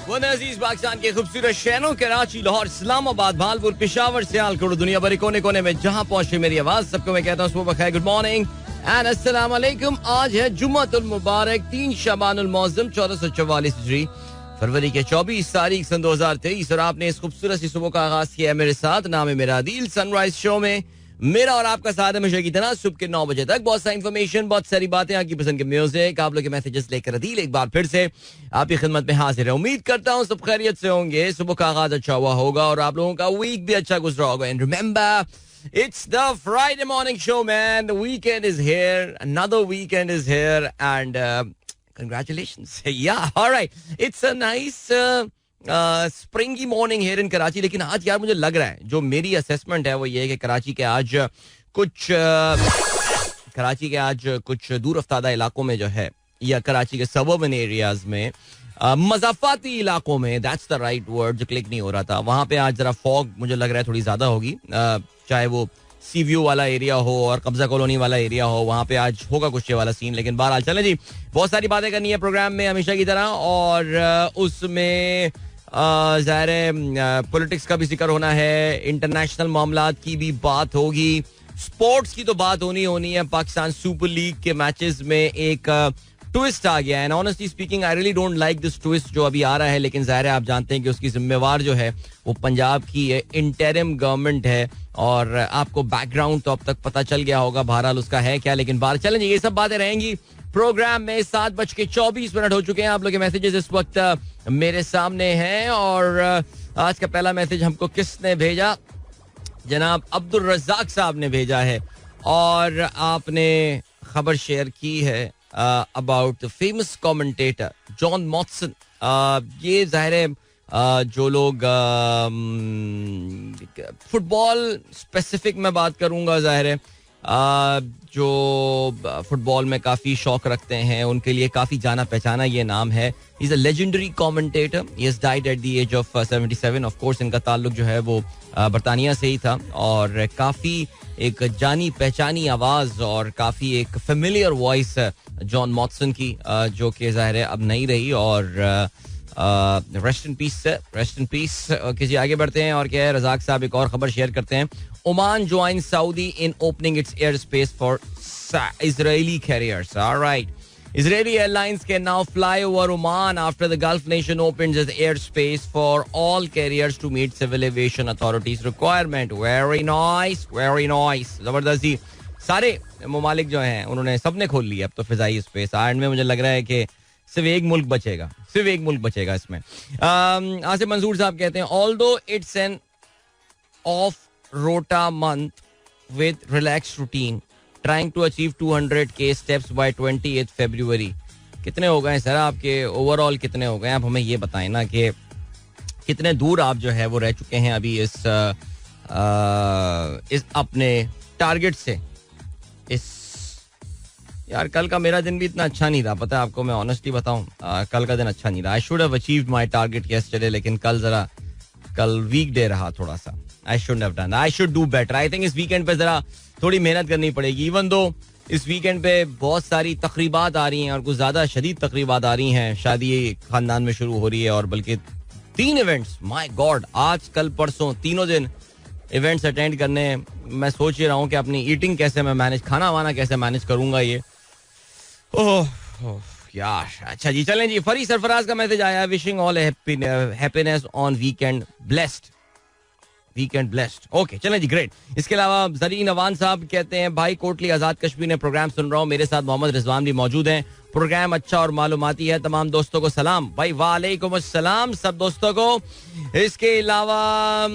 वो अजीज पाकिस्तान के खूबसूरत शहरों कराची, लाहौर, इस्लामाबाद, भालपुर, पेशावर, सियालकोट, दुनिया भर कोने कोने में जहां पहुंचे मेरी आवाज, सबको मैं कहता हूँ सुबह बखैर, गुड मॉर्निंग एंड अस्सलाम वालेकुम। आज है जुम्मतुल मुबारक 3 शबानुल मौज़म 1444 हिजरी, फरवरी के 24 तारीख सन 2023 और आपने इस खूबसूरत सी सुबह का आगाज किया है मेरे साथ। नाम है मेरा आदिल। सनराइज शो में मेरा और आपका साथ हमेशा की तरह सुबह के 9 बजे तक। बहुत सारी इन्फॉर्मेशन, बहुत सारी बातें, आपकी पसंद के म्यूजिक, आप लोग के मैसेजेस लेकर अदील एक बार फिर से आपकी खिदमत में हाजिर है। उम्मीद करता हूँ सब खैरियत से होंगे, सुबह का आगाज अच्छा हुआ होगा और आप लोगों का वीक भी अच्छा गुजरा होगा। And remember, it's the Friday morning show, man. The weekend is here. Another weekend is here. And congratulations. Yeah, all right. It's a nice springy morning here in Karachi. लेकिन आज यार मुझे लग रहा है, जो मेरी असेसमेंट है वो ये है कि कराची के आज कुछ दूर अफ्तादा इलाकों में जो है, या कराची के सबर्बन एरियाज में, मज़ाफ़ाती इलाकों में, दैट्स द राइट वर्ड जो क्लिक नहीं हो रहा था, वहां पे आज जरा फॉग मुझे लग रहा है थोड़ी ज्यादा होगी। चाहे वो सी व्यू वाला एरिया हो और कब्जा कॉलोनी वाला एरिया हो, वहां पे आज होगा कुछ ये वाला सीन। लेकिन बहरहाल चलें जी, बहुत सारी बातें करनी है प्रोग्राम में हमेशा की तरह, और उसमें ज़ाहिर है पॉलिटिक्स का भी जिक्र होना है, इंटरनेशनल मामलात की भी बात होगी, स्पोर्ट्स की तो बात होनी है। पाकिस्तान सुपर लीग के मैचेस में एक ट्विस्ट आ गया है, and honestly speaking I really don't like this twist जो अभी आ रहा है। लेकिन जाहिर है आप जानते हैं कि उसकी जिम्मेवार जो है वो पंजाब की इंटरिम गवर्नमेंट है, और आपको बैकग्राउंड तो अब तक पता चल गया होगा बहरहाल उसका है क्या। लेकिन बाहर चलेंगे, ये सब बातें रहेंगी प्रोग्राम में। 7:24 हो चुके हैं, आप लोग के मैसेजेस इस वक्त मेरे सामने हैं, और आज का पहला मैसेज हमको किसने भेजा? जनाब अब्दुल रज़ाक साहब ने भेजा है, और आपने खबर शेयर की है about the famous commentator John Motson. ये जाहिर है जो लोग फुटबॉल स्पेसिफिक में बात करूंगा, जाहिर है जो फुटबॉल में काफ़ी शौक रखते हैं उनके लिए काफ़ी जाना पहचाना ये नाम है। He is a legendary commentator, he has died at the age of 77। Of course इनका ताल्लुक जो है वो बरतानिया से ही था, और काफ़ी एक जानी पहचानी आवाज़ और काफ़ी एक फेमिलियर वॉइस जॉन मॉटसन की, जो कि ज़ाहिर है अब नहीं रही, और rest in peace. Rest in peace. किसी आगे बढ़ते हैं, और क्या है, रज़ाक साहब एक और खबर शेयर करते हैं। Oman join Saudi in opening it's air space for Israeli carriers. Alright, Israeli airlines can now fly over Oman after the Gulf nation opens its airspace for all carriers to meet civil aviation authorities requirement. Very nice, very nice. जबरदस्ती सारे ममालिक जो हैं उन्होंने सबने खोल लिया अब तो फिजाई स्पेस। एंड में मुझे लग रहा है कि सिर्फ एक मुल्क बचेगा इसमें। आसिफ मंसूर साहब कहते हैं, although it's an off rota month with relaxed routine, trying to achieve 200k steps by 28th February. कितने हो गए सर आपके ओवरऑल, कितने हो गए? आप हमें ये बताएं ना कि कितने दूर आप जो है वो रह चुके हैं अभी इस अपने टारगेट से। इस यार कल का मेरा दिन भी इतना अच्छा नहीं रहा, पता है आपको, मैं ऑनेस्टली बताऊं, कल का दिन अच्छा नहीं रहा। I should have achieved my target yesterday, लेकिन कल वीक डे रहा थोड़ा सा। I should have done, I should do better. I think इस वीकेंड पे जरा थोड़ी मेहनत करनी पड़ेगी, इवन दो इस वीकेंड पे बहुत सारी तकरीबात आ रही हैं, और कुछ ज्यादा शदीद तकरीबात आ रही हैं। शादी खानदान में शुरू हो रही है, और बल्कि 3 इवेंट्स, माय गॉड, आज कल परसों तीनों दिन इवेंट्स अटेंड करने। मैं सोच ही रहा हूँ कि अपनी ईटिंग कैसे मैं मैनेज, खाना वाना कैसे मैनेज करूंगा ये। ओह यार, अच्छा जी, चलें जी। फरी सरफराज का मैसेज आया, wishing all happiness on weekend blessed. Okay, चलें जी, ग्रेट। इसके अलावा जरीन अवान साहब कहते हैं, भाई कोटली आजाद कश्मीर ने प्रोग्राम सुन रहा हूँ, मेरे साथ मोहम्मद रिजवान भी मौजूद हैं। प्रोग्राम अच्छा और मालूमाती है, तमाम दोस्तों को सलाम। भाई वालेकुम अस्सलाम सब दोस्तों को। इसके अलावा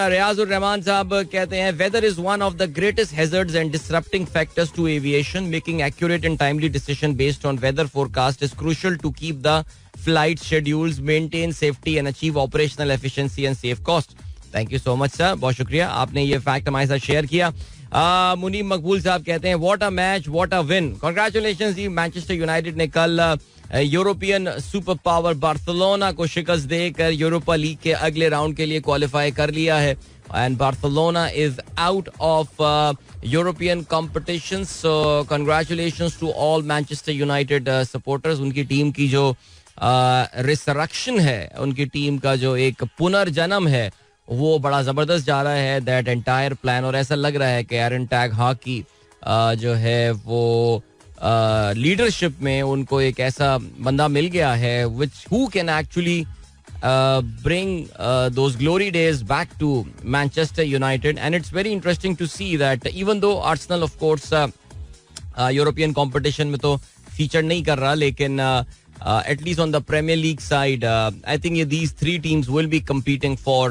रियाजुर रहमान साहब कहते हैं, weather is one of the greatest hazards and disrupting factors to aviation, making accurate and timely decision based on weather forecast is crucial to keep the flight schedules, maintain safety and achieve operational efficiency and safe cost. Thank you so much sir, बहुत शुक्रिया, आपने ये fact हमारे साथ share किया। मुनीम मकबूल साहब कहते हैं, what a match, what a win, congratulations जी। मैनचेस्टर यूनाइटेड ने कल यूरोपियन सुपर पावर बार्सिलोना को शिकस्त देकर यूरोपा लीग के अगले राउंड के लिए क्वालिफाई कर लिया है, and Barcelona is out of European competition. So congratulations to all Manchester United supporters. उनकी टीम की जो रिसरेक्शन है, उनकी टीम का जो एक पुनर्जन्म है वो बड़ा जबरदस्त जा रहा है. दैट एंटायर प्लान, और ऐसा लग रहा है कि एरन टैग हॉकी जो है वो लीडरशिप में उनको एक ऐसा बंदा मिल गया है which who can actually bring those glory days back to Manchester United, and it's very interesting to see that even though Arsenal of course European competition में तो feature नहीं कर रहा, लेकिन at least on the Premier League side I think these three teams will be competing for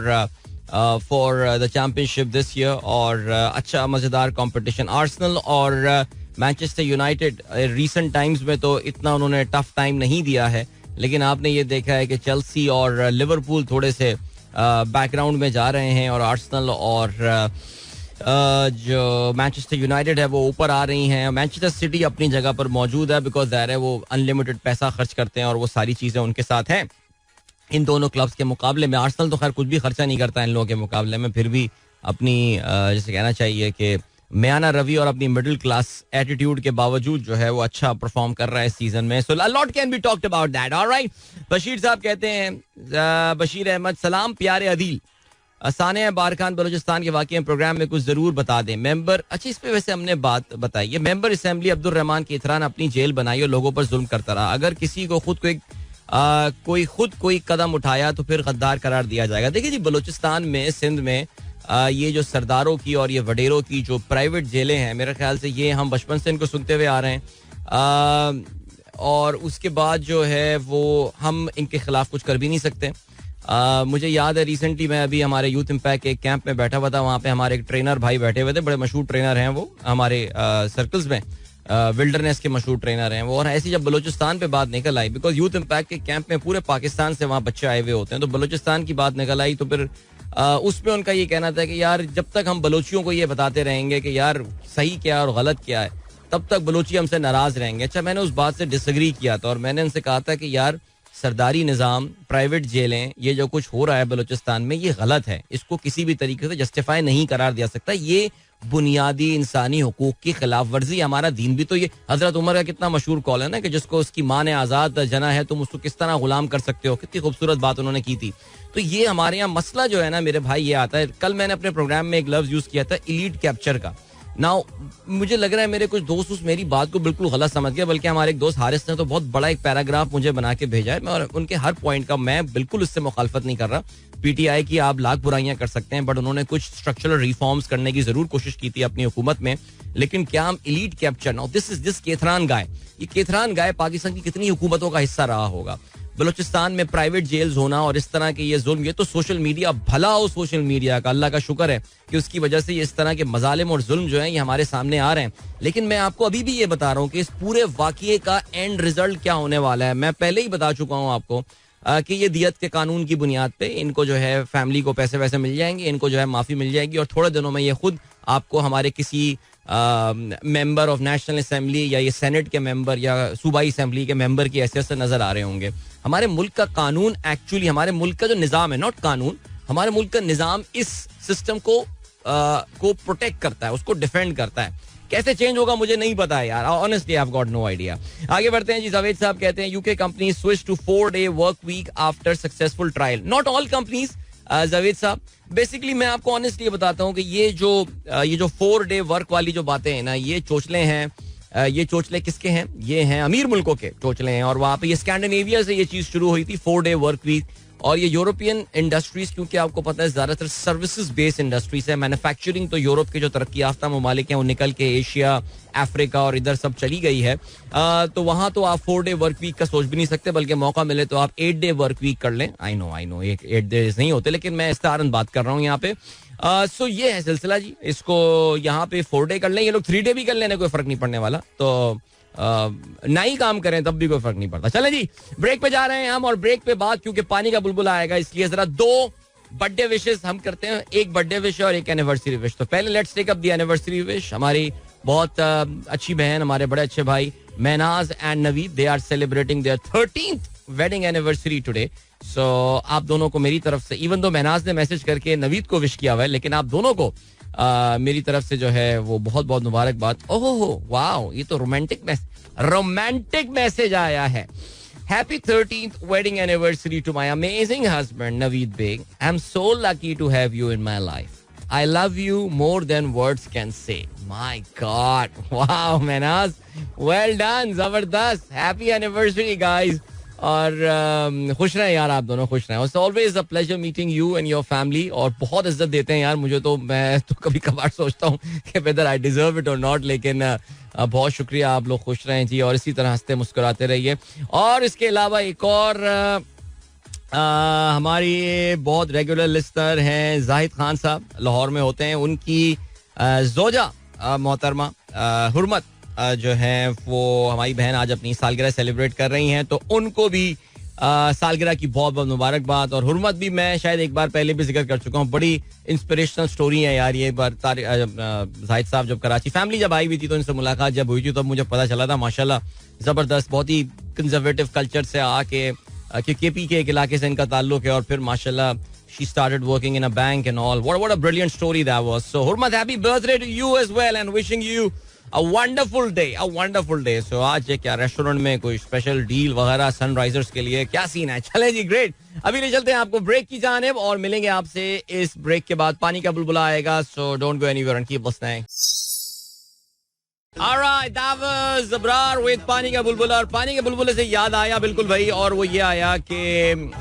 the championship this year. और अच्छा मजेदार competition. Arsenal और Manchester United recent times में तो इतना उन्होंने tough time नहीं दिया है, लेकिन आपने ये देखा है कि चेल्सी और लिवरपूल थोड़े से बैकग्राउंड में जा रहे हैं, और आर्सेनल और जो मैनचेस्टर यूनाइटेड है वो ऊपर आ रही हैं. मैनचेस्टर सिटी अपनी जगह पर मौजूद है बिकॉज ज़ाहिर है वो अनलिमिटेड पैसा खर्च करते हैं और वो सारी चीज़ें उनके साथ हैं इन दोनों क्लब्स के मुकाबले में. आर्सेनल तो खैर कुछ भी खर्चा नहीं करता इन लोगों के मुकाबले में, फिर भी अपनी जैसे कहना चाहिए कि मियाना रवि और अपनी मिडिल क्लास एटीट्यूड के बावजूद जो है वो अच्छा परफॉर्म कर रहा है इस सीजन में. So lot can be talked about that. Alright, Bashir साहब कहते हैं, बशीर अहमद, सलाम प्यारे अदील, सानिया बारखान बलूचिस्तान के वाकई में प्रोग्राम में कुछ जरूर बता दें. मेंबर, अच्छा इस पे वैसे हमने बात बताई है. मेंबर असेंबली अब्दुल रहमान की इतरान अपनी जेल बनाई और लोगों पर जुल्म करता रहा. अगर किसी को कोई कदम उठाया तो फिर गद्दार करार दिया जाएगा. देखिए जी, बलूचिस्तान में, सिंध में ये जो सरदारों की और ये वडेरों की जो प्राइवेट जेलें हैं, मेरे ख्याल से ये हम बचपन से इनको सुनते हुए आ रहे हैं, और उसके बाद जो है वो हम इनके खिलाफ कुछ कर भी नहीं सकते. मुझे याद है रिसेंटली मैं अभी हमारे यूथ इम्पैक्ट के कैंप में बैठा हुआ था, वहाँ पे हमारे एक ट्रेनर भाई बैठे हुए थे, बड़े मशहूर ट्रेनर हैं वो हमारे सर्कल्स में, विल्डरनेस के मशहूर ट्रेनर हैं वो. और ऐसी जब बलूचिस्तान पे बात निकल आई, बिकॉज यूथ इम्पैक्ट के कैंप में पूरे पाकिस्तान से वहाँ बच्चे आए हुए होते हैं, तो बलूचिस्तान की बात निकल आई तो फिर उसमें उनका ये कहना था कि यार जब तक हम बलोचियों को ये बताते रहेंगे कि यार सही क्या है और गलत क्या है, तब तक बलोची हमसे नाराज रहेंगे. अच्छा, मैंने उस बात से डिसएग्री किया था और मैंने उनसे कहा था कि यार सरदारी निज़ाम, प्राइवेट जेलें, ये जो कुछ हो रहा है बलूचिस्तान में ये गलत है, इसको किसी भी तरीके से जस्टिफाई नहीं करार दिया सकता. ये बुनियादी इंसानी हुकूक की खिलाफ वर्जी. हमारा दीन भी तो ये, हजरत उमर का कितना मशहूर कॉल है ना कि जिसको उसकी माँ ने आज़ाद जना है तुम उसको किस तरह गुलाम कर सकते हो. कितनी खूबसूरत बात उन्होंने की थी. तो ये हमारे यहाँ मसला जो है ना मेरे भाई ये आता है. कल मैंने अपने प्रोग्राम में एक लफ्ज यूज किया था, इलीट कैप्चर का. नाउ मुझे लग रहा है मेरे कुछ दोस्त उस मेरी बात को बिल्कुल गलत समझ गया, बल्कि हमारे एक दोस्त हारिस ने तो बहुत बड़ा एक पैराग्राफ मुझे बना के भेजा है, और उनके हर पॉइंट का मैं बिल्कुल उससे मुखालफत नहीं कर रहा. पीटीआई की आप लाख बुराइयां कर सकते हैं, बट उन्होंने कुछ स्ट्रक्चरल रिफॉर्म्स करने की जरूर कोशिश की थी अपनी हुकूमत में. लेकिन क्या हम इलीट कैप्चर, नाउ दिस केथरान गाय, ये केथरान गाय पाकिस्तान की कितनी हुकूमतों का हिस्सा रहा होगा. बलूचिस्तान में प्राइवेट जेल्स होना और इस तरह के ये जुल्म, ये तो सोशल मीडिया, भला हो सोशल मीडिया का, अल्लाह का शुक्र है कि उसकी वजह से ये इस तरह के मजालिम और जुल्म जो है ये हमारे सामने आ रहे हैं. लेकिन मैं आपको अभी भी ये बता रहा हूँ कि इस पूरे वाकये का एंड रिजल्ट क्या होने वाला है. मैं पहले ही बता चुका हूँ आपको कि ये दियत के कानून की बुनियाद पे इनको जो है फैमिली को पैसे वैसे मिल जाएंगे, इनको जो है माफी मिल जाएगी, और थोड़े दिनों में ये खुद आपको हमारे किसी मेंबर ऑफ नेशनल असेंबली या ये सेनेट के मेंबर या सूबाई असेंबली के मेंबर की हैसियत से नजर आ रहे होंगे. हमारे मुल्क का कानून एक्चुअली, हमारे मुल्क का जो निज़ाम है, नॉट कानून, हमारे मुल्क का निज़ाम इस सिस्टम को प्रोटेक्ट करता है, उसको डिफेंड करता है. कैसे चेंज होगा मुझे नहीं पता है यार, honestly I have got no idea. आगे बढ़ते हैं जी. जावेद साहब कहते हैं UK company switch to 4-day work week after successful trial. Not all companies Javed साहब, बेसिकली मैं आपको ऑनेस्टली बताता हूँ कि ये जो 4-day वर्क वाली जो बातें हैं ना, ये चोचले हैं. ये चोचले किसके हैं? ये हैं अमीर मुल्कों के चोचले हैं, और वहाँ पे ये स्कैंडिनेविया से ये चीज़ शुरू हुई थी, 4-day वर्क वीक. और ये यूरोपियन इंडस्ट्रीज, क्योंकि आपको पता है ज़्यादातर सर्विसेज बेस्ड इंडस्ट्रीज है, मैन्युफैक्चरिंग तो यूरोप के जो तरक्की याफ्ता ममालिक हैं वो निकल के एशिया, अफ्रीका और इधर सब चली गई है. तो वहाँ तो आप 4-day वर्क वीक का सोच भी नहीं सकते, बल्कि मौका मिले तो आप 8-day वर्क वीक कर लें. आई नो 8 days नहीं होते, लेकिन मैं इस्तारन बात कर रहा हूँ यहाँ पे. सो ये है सिलसिला जी. इसको यहाँ पे 4-day कर लें, ये लोग 3-day भी कर लेने कोई फर्क नहीं पड़ने वाला. तो ना ही काम करें तब भी कोई फर्क नहीं पड़ता. चलें जी, ब्रेक पे जा रहे हैं हम, और ब्रेक पे बात, क्योंकि पानी का बुलबुला आएगा, इसलिए जरा 2 बर्थडे विशेस हम करते हैं. एक बर्थडे विश और एक एनिवर्सरी विश. तो पहले let's take up the anniversary wish. हमारी बहुत अच्छी बहन, हमारे बड़े अच्छे भाई Mehnaz and Naveed, they are celebrating their 13th wedding anniversary today. So आप दोनों को मेरी तरफ से, इवन दो महनाज ने मैसेज करके नवीद को विश किया हुआ है, लेकिन आप दोनों को मेरी तरफ से जो है वो बहुत बहुत मुबारकबाद. ओहो वाओ, ये तो रोमांटिक मैसेज आया है. Happy 13th wedding anniversary to my amazing husband Naveed Beg. I'm so lucky to have you in my life. I love you more than words can say. My God. Wow, Manaz. Well done. Zabardast. Happy anniversary, guys. और खुश रहें यार, आप दोनों खुश रहें. It's always a pleasure meeting you and your family. और बहुत इज्जत देते हैं यार मुझे, तो मैं तो कभी कभार सोचता हूँ कि whether I deserve it or not, लेकिन बहुत शुक्रिया, आप लोग खुश रहें जी और इसी तरह हंसते मुस्कुराते रहिए. और इसके अलावा एक और हमारी बहुत रेगुलर लिस्टर हैं जाहिद खान साहब, लाहौर में होते हैं. उनकी जोजा मोहतरमा हुर्मत जो है वो हमारी बहन आज अपनी सालगिरह सेलिब्रेट कर रही हैं, तो उनको भी सालगिरह की बहुत बहुत मुबारकबाद. और हुर्मत भी मैं शायद एक बार पहले भी जिक्र कर चुका हूँ, बड़ी इंस्पिरेशनल स्टोरी है यार ये. बार जाहिद साहब जब कराची फैमिली जब आई हुई थी तो इनसे मुलाकात जब हुई थी तब मुझे पता चला था माशाल्लाह जबरदस्त, बहुत ही कंजर्वेटिव कल्चर से आके केपी के एक इलाके से इनका ताल्लुक है और फिर माशाल्लाह she started working in a bank and all. What a brilliant story that was. So Hurmat, happy birthday to you as well and wishing you a wonderful day. So आज क्या रेस्टोरेंट में कोई स्पेशल डील वगैरह Sunrisers के लिए, क्या scene है? चले जी, ग्रेट. अभी ले चलते हैं आपको ब्रेक की जानिब और मिलेंगे आपसे इस ब्रेक के बाद. पानी का बुलबुला आएगा, so don't go anywhere and keep listening. Alright, that was Zabrar with पानी का बुलबुला. और पानी के बुलबुले से याद आया बिल्कुल भाई, और वो ये आया कि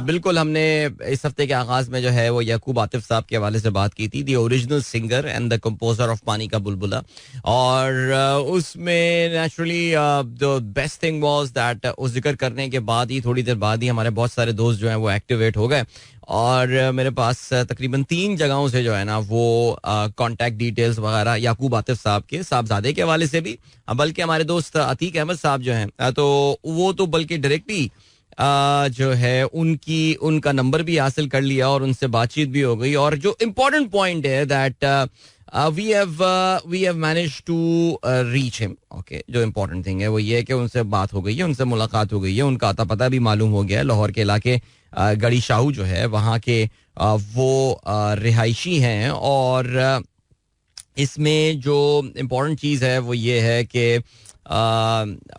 बिल्कुल हमने इस हफ्ते के आगाज में जो है वो याकूब आतिफ साहब के हवाले से बात की थी, the original singer and the composer of पानी का बुलबुला. और उसमें naturally the best thing was that उस जिक्र करने के बाद ही थोड़ी देर बाद ही हमारे बहुत सारे दोस्त जो हैं वो एक्टिवेट हो गए और मेरे पास तकरीबन 3 जगहों से जो है ना वो कांटेक्ट डिटेल्स वगैरह याकूब आतिफ साहब के साहबजादे के हवाले से भी, बल्कि हमारे दोस्त अतीक अहमद साहब जो हैं तो वो तो बल्कि डायरेक्टली जो है उनका नंबर भी हासिल कर लिया और उनसे बातचीत भी हो गई. और जो इम्पोर्टेंट पॉइंट है that we have managed to reach him. Okay, जो इम्पोर्टेंट थिंग है वो ये है कि उनसे बात हो गई है, उनसे मुलाकात हो गई है, उनका अता पता भी मालूम हो गया है. लाहौर के इलाके गड़ी शाहू जो है वहाँ के वो रिहायशी हैं. और इसमें जो इम्पोर्टेंट चीज़ है वो ये है कि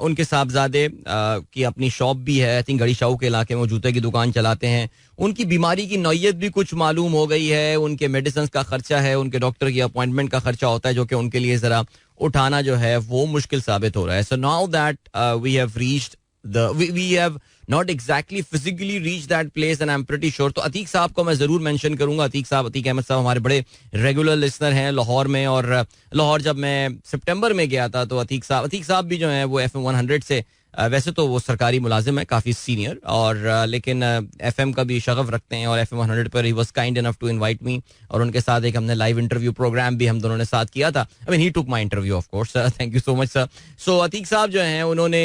उनके साहबजादे की अपनी शॉप भी है, आई थिंक गड़ी शाहू के इलाके में जूते की दुकान चलाते हैं. उनकी बीमारी की नौयत भी कुछ मालूम हो गई है, उनके मेडिसिन का खर्चा है, उनके डॉक्टर की अपॉइंटमेंट का खर्चा होता है जो कि उनके लिए ज़रा उठाना जो है वो मुश्किल साबित हो रहा है. So now that we have reached we have not exactly physically reached that place and I'm pretty sure. तो अतीक साहब को मैं जरूर मेंशन करूंगा. अतीक अहमद साहब हमारे बड़े रेगुलर लिसनर हैं लाहौर में. और लाहौर जब मैं सितंबर में गया था तो अतीक साहब भी जो है वो FM 100 से वैसे तो वो सरकारी मुलाजिम है, काफ़ी सीनियर, और लेकिन FM का भी शगफ रखते हैं. और FM 100 पर he was kind enough to invite me और उनके साथ एक हमने लाइव इंटरव्यू प्रोग्राम भी हम दोनों ने साथ किया था. I mean he took my interview of course. Thank you so much sir. So Atiq sahab जो हैं उन्होंने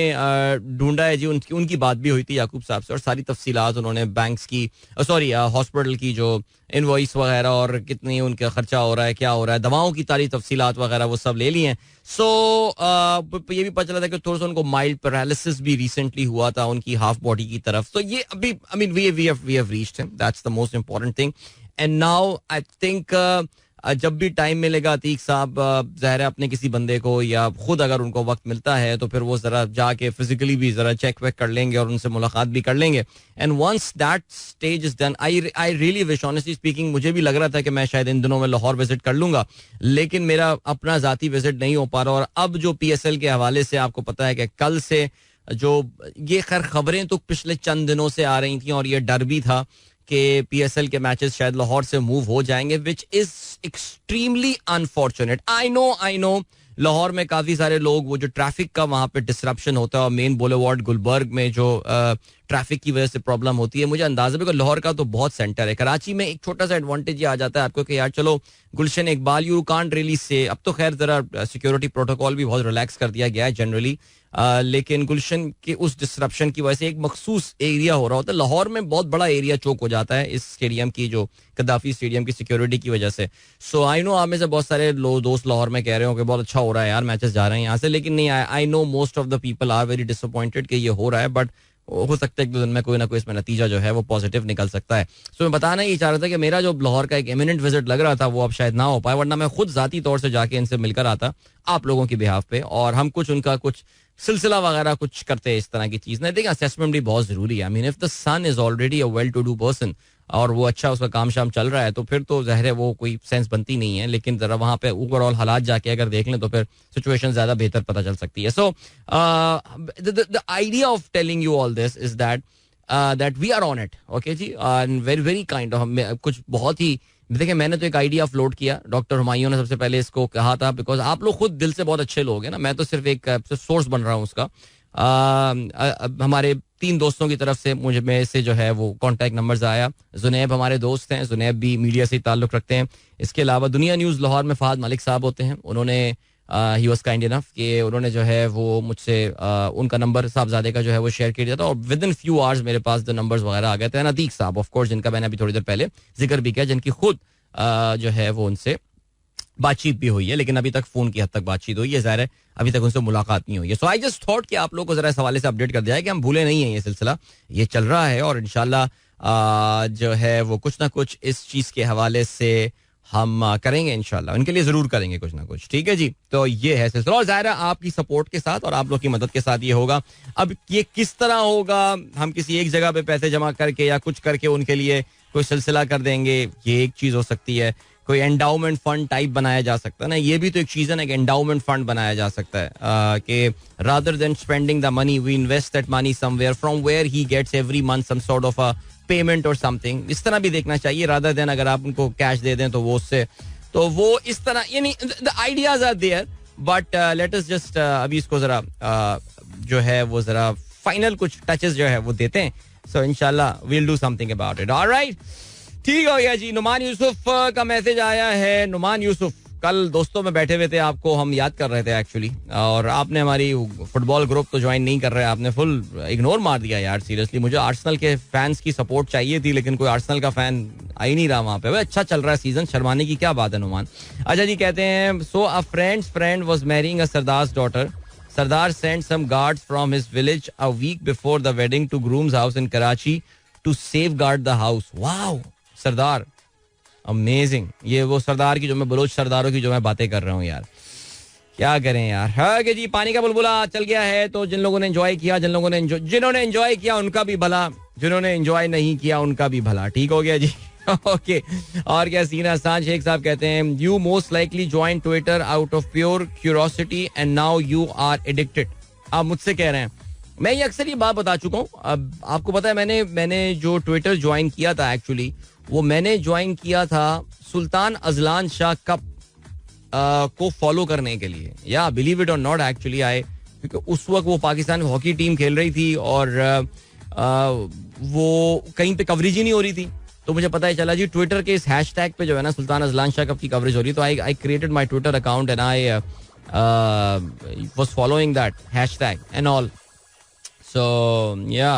ढूंढा है जी, उनकी बात भी हुई थी याकूब साहब से और सारी तफसीलात उन्होंने बैंक्स की हॉस्पिटल की जो इनवॉइस वगैरह और कितनी उनका खर्चा हो रहा है, क्या हो रहा है, दवाओं की सारी तफसीलात वगैरह वो सब ले ली हैं. सो ये भी पता चला था कि थोड़ा सा उनको माइल्ड पैरालिसिस भी रिसेंटली हुआ था उनकी हाफ बॉडी की तरफ. तो ये अभी I mean we have reached him, that's the most important thing. And now I think जब भी टाइम मिलेगा अतीक साहब ज़ाहिर है अपने किसी बंदे को या खुद अगर उनको वक्त मिलता है तो फिर वो ज़रा जाके फिजिकली भी ज़रा चेक वेक कर लेंगे और उनसे मुलाकात भी कर लेंगे. And once that stage is done I really wish, honestly speaking मुझे भी लग रहा था कि मैं शायद इन दिनों में लाहौर विजिट कर लूंगा, लेकिन मेरा अपना ज़ाती विजिट नहीं हो पा रहा. और अब जो PSL के हवाले से आपको पता है कि कल से जो ये खैर खबरें तो पिछले चंद दिनों से आ रही थी और ये डर भी था कि PSL के मैचेस शायद लाहौर से मूव हो जाएंगे, which is extremely unfortunate. I know Lahore में काफी सारे लोग वो जो ट्रैफिक का वहां पे डिसरप्शन होता है और मेन बुलेवार्ड गुलबर्ग में जो ट्रैफिक की वजह से प्रॉब्लम होती है, मुझे अंदाजा भी लाहौर का तो बहुत सेंटर है. कराची में एक छोटा सा एडवांटेज ये आ जाता है आपको कि यार चलो Gulshan Iqbal you can't really say, अब तो खैर जरा सिक्योरिटी प्रोटोकॉल भी बहुत रिलैक्स कर दिया गया है जनरली, लेकिन गुलशन के उस डिसरप्शन की वजह से एक मखसूस एरिया हो रहा होता है. लाहौर में बहुत बड़ा एरिया चोक हो जाता है इस स्टेडियम की, जो गद्दाफी स्टेडियम की सिक्योरिटी की वजह से. सो आई नो आप में से बहुत सारे दोस्त लाहौर में कह रहे हो कि बहुत अच्छा हो रहा है यार, मैचेस जा रहे हैं यहाँ से, लेकिन नहीं, I know most of the people are very disappointed कि ये हो रहा है, बट हो सकता है एक दो दिन में कोई ना कोई इसमें नतीजा जो है वो पॉजिटिव निकल सकता है. सो मैं बताना ही चाह रहा था कि मेरा जो लाहौर का एक इमिनेंट विजिट लग रहा था वो अब शायद ना हो पाए, वरना मैं खुद जाती तौर से जाके इनसे मिलकर आता आप लोगों की बिहाफ पे और हम कुछ उनका कुछ सिलसिला वगैरह कुछ करते हैं इस तरह की चीज ना. देखिए असेसमेंट भी बहुत जरूरी है. I mean if the son is already a well to do person और वो अच्छा उसका काम शाम चल रहा है तो फिर तो ज़ाहिर है वो कोई सेंस बनती नहीं है. लेकिन जरा वहाँ पे ओवरऑल हालात जाके अगर देख लें तो फिर सिचुएशन ज्यादा बेहतर पता चल सकती है. So the idea of telling you all this is that we are on it. Okay जी. वेरी वेरी काइंड ऑफ कुछ बहुत ही देखिए मैंने तो एक आइडिया फ्लोट किया. डॉक्टर हुमायूं ने सबसे पहले इसको कहा था बिकॉज आप लोग खुद दिल से बहुत अच्छे लोग हैं ना. मैं तो सिर्फ एक सोर्स बन रहा हूँ उसका. हमारे 3 दोस्तों की तरफ से मुझे में से जो है वो कांटेक्ट नंबर्स आया. जुनैब हमारे दोस्त हैं. जुनैब भी मीडिया से ताल्लुक रखते हैं. इसके अलावा दुनिया न्यूज़ लाहौर में फहद मलिक साहब होते हैं. उन्होंने ही वॉज काइंड इनफ कि उन्होंने जो है वो मुझसे उनका नंबर साहबजादे का जो है वो शेयर किया था और विद इन फ्यू आवर्स मेरे पास जो नंबर्स वगैरह आ गए थे. अतीक साहब ऑफ कोर्स जिनका मैंने अभी थोड़ी देर पहले जिक्र भी किया जिनकी खुद जो है वो उनसे बातचीत भी हुई है लेकिन अभी तक फोन की हद तक बातचीत हुई है. ज़ाहिर है अभी तक उनसे मुलाकात नहीं हुई है. सो आई जस्ट थॉट कि आप लोगों को जरा इस हवाले से अपडेट कर दिया है कि हम भूले नहीं हैं. ये सिलसिला ये चल रहा है और इंशाल्लाह जो है वो कुछ ना कुछ इस चीज़ के हवाले से हम करेंगे इंशाल्लाह. उनके लिए जरूर करेंगे कुछ ना कुछ. ठीक है जी. तो ये है सिलसिला और ज़ाहिर है आपकी सपोर्ट के साथ और आप लोग की मदद के साथ ये होगा. अब ये किस तरह होगा हम किसी एक जगह पे पैसे जमा करके या कुछ करके उनके लिए कोई सिलसिला कर देंगे ये एक चीज़ हो सकती है. कोई एंडाउमेंट फंड टाइप बनाया जा सकता है ना. ये भी तो एक चीज़ है ना कि एंडाउमेंट फंड बनाया जा सकता है कि rather than spending the money we invest that money somewhere from where he gets every month some sort of a payment और समथिंग. इस तरह भी देखना चाहिए रादर देन अगर आप उनको कैश दे दें तो वो उससे तो वो इस तरह यानी the ideas are there but let us just अभी इसको जरा जो है वो जरा फाइनल कुछ टचेस जो है वो देते हैं. सो इंशाल्लाह we will do something about it. Alright ठीक हो गया जी. नुमान यूसुफ का मैसेज आया है. नुमान यूसुफ कल दोस्तों में बैठे हुए थे आपको हम याद कर रहे थे एक्चुअली और आपने हमारी फुटबॉल ग्रुप तो ज्वाइन नहीं कर रहे. आपने फुल इग्नोर मार दिया यार. सीरियसली मुझे आर्सेनल के फैंस की सपोर्ट चाहिए थी लेकिन कोई आर्सेनल का फैन आ ही नहीं रहा वहाँ पे. अच्छा चल रहा है सीजन. शर्माने की क्या बात है नुमान. अच्छा जी कहते हैं so a friend's friend was marrying a sardar's daughter. Sardar sent some guards from his village a week before the wedding to groom's house in Karachi to safeguard the house. Wow, Sardar amazing. ये वो सरदार की जो मैं Bloch सरदारों की जो मैं बातें कर रहा हूँ यार. क्या करें यार. हाँ कि जी पानी का बुलबुला चल गया है तो जिन लोगों ने एंजॉय किया जिन्होंने एंजॉय किया उनका भी भला जिन्होंने एंजॉय नहीं किया उनका भी भला. ठीक हो गया जी. ओके और क्या सीन. आसान शेख साहब कहते हैं you most likely join Twitter out of pure curiosity and now you are addicted. आप मुझसे कह रहे हैं. मैं ये अक्सर ये बात बता चुका हूँ. अब आपको पता है मैंने जो ट्विटर ज्वाइन किया था एक्चुअली वो मैंने ज्वाइन किया था सुल्तान अजलान शाह कप को फॉलो करने के लिए. या बिलीव इट और नॉट एक्चुअली आए क्योंकि उस वक्त वो पाकिस्तान हॉकी टीम खेल रही थी और वो कहीं पे कवरेज ही नहीं हो रही थी तो मुझे पता है चला जी ट्विटर के इस हैशटैग पे जो है ना सुल्तान अजलान शाह कप की कवरेज हो रही है. तो I created my Twitter account and I was following that hashtag and all. So yeah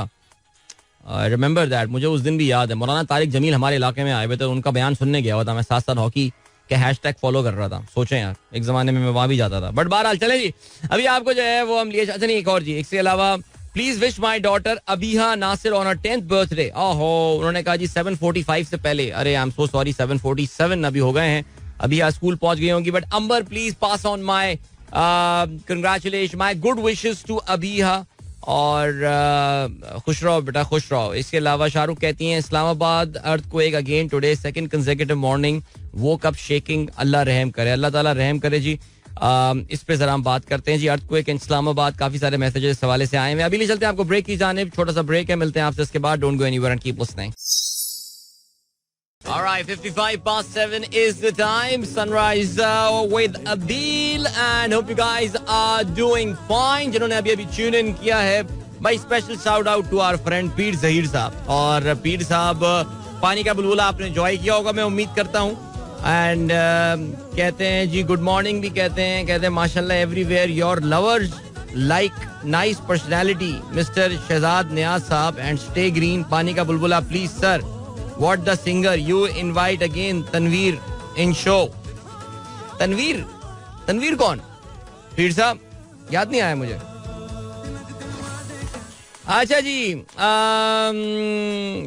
I remember that. मुझे उस दिन भी याद है मौलाना तारिक जमील हमारे इलाके में आए हुए थे. उनका बयान सुनने गया हुआ था. मैं साथ साथ हॉकी के हैशटैग फॉलो कर रहा था. सोचें यार एक जमाने में मैं वहां भी जाता था. बट बहरहाल चले जी अभी आपको जो है वो हम लिए. अच्छा नहीं एक और जी इसके अलावा please wish my daughter Abiha Nasir on 10th birthday. ओहो उन्होंने कहा जी 7:45 से पहले. अरे आई एम सो सॉरी 7:47 अभी हो गए हैं. अभी आज स्कूल पहुंच गई होंगी. But Amber please pass on my congratulation my good wishes to Abiha और खुश रहो बेटा खुश रहो. इसके अलावा शाहरुख कहती हैं Islamabad earthquake again today second consecutive morning woke up shaking. Allah रहम करे. अल्लाह ताला रहम करे जी. इस पे जरा हम बात करते हैं जी. अर्थक्वेक इन इस्लामाबाद काफी सारे मैसेजेस इस हवाले से आए हैं. अभी ले चलते हैं आपको ब्रेक की जानिब. छोटा सा ब्रेक है. मिलते हैं आपसे इसके बाद. Don't go anywhere and keep listening. All right, 7:55 is the time. Sunrise with Adil and hope you guys are doing fine. जिन्होंने अभी ट्यून इन किया है भाई special shout out to our friend Pir Zaheer साहब. और पीर साहब पानी का बुलबुला आपने एंजॉय किया होगा मैं उम्मीद करता हूँ. एंड कहते हैं जी गुड मॉर्निंग भी कहते हैं माशाल्लाह everywhere your lovers like nice personality mister Shahzad Niaz sahab and stay green. पानी का बुलबुला please sir. What the singer you invite again Tanveer in show. Tanveer कौन? पीर साहब याद नहीं आया मुझे. अच्छा जी,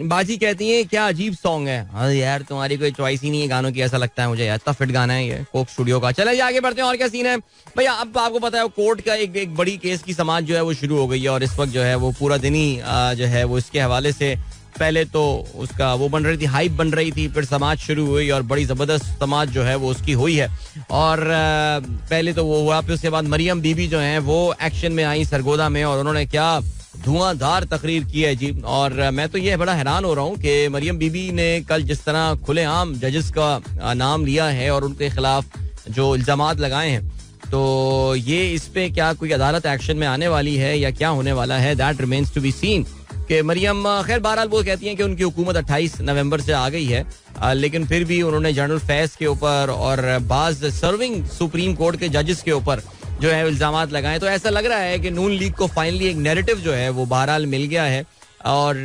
बाजी कहती है क्या अजीब सॉन्ग है। हाँ यार तुम्हारी कोई चॉइस ही नहीं है गानों की, ऐसा लगता है मुझे यार, इतना फिट गाना है ये कोक स्टूडियो का। चले जी आगे बढ़ते हैं, और क्या सीन है भैया। अब आपको पता है कोर्ट का एक बड़ी केस की समाज जो है वो शुरू हो गई है, और इस वक्त जो है वो पूरा दिन ही जो है वो इसके हवाले से, पहले तो उसका वो बन रही थी, हाइप बन रही थी, फिर समाज शुरू हुई और बड़ी जबरदस्त समाज जो है वो उसकी हुई है। और पहले तो वो हुआ, फिर उसके बाद मरियम बीबी जो है वो एक्शन में आई सरगोदा में, और उन्होंने क्या धुआंधार तकरीर की है जी। और मैं तो ये बड़ा हैरान हो रहा हूँ कि मरियम बीबी ने कल जिस तरह खुलेआम जजेस का नाम लिया है और उनके खिलाफ जो इल्जामात लगाए हैं, तो ये इस पे क्या कोई अदालत एक्शन में आने वाली है या क्या होने वाला है, that remains to be seen. कि मरियम खैर बहरहाल वो कहती हैं कि उनकी हुकूमत 28 नवंबर से आ गई है, लेकिन फिर भी उन्होंने जनरल फैज के ऊपर और बाज सर्विंग सुप्रीम कोर्ट के जजेस के ऊपर जो है इल्जामात लगाए। तो ऐसा लग रहा है कि नून लीग को फाइनली एक नैरेटिव जो है वो बहरहाल मिल गया है। और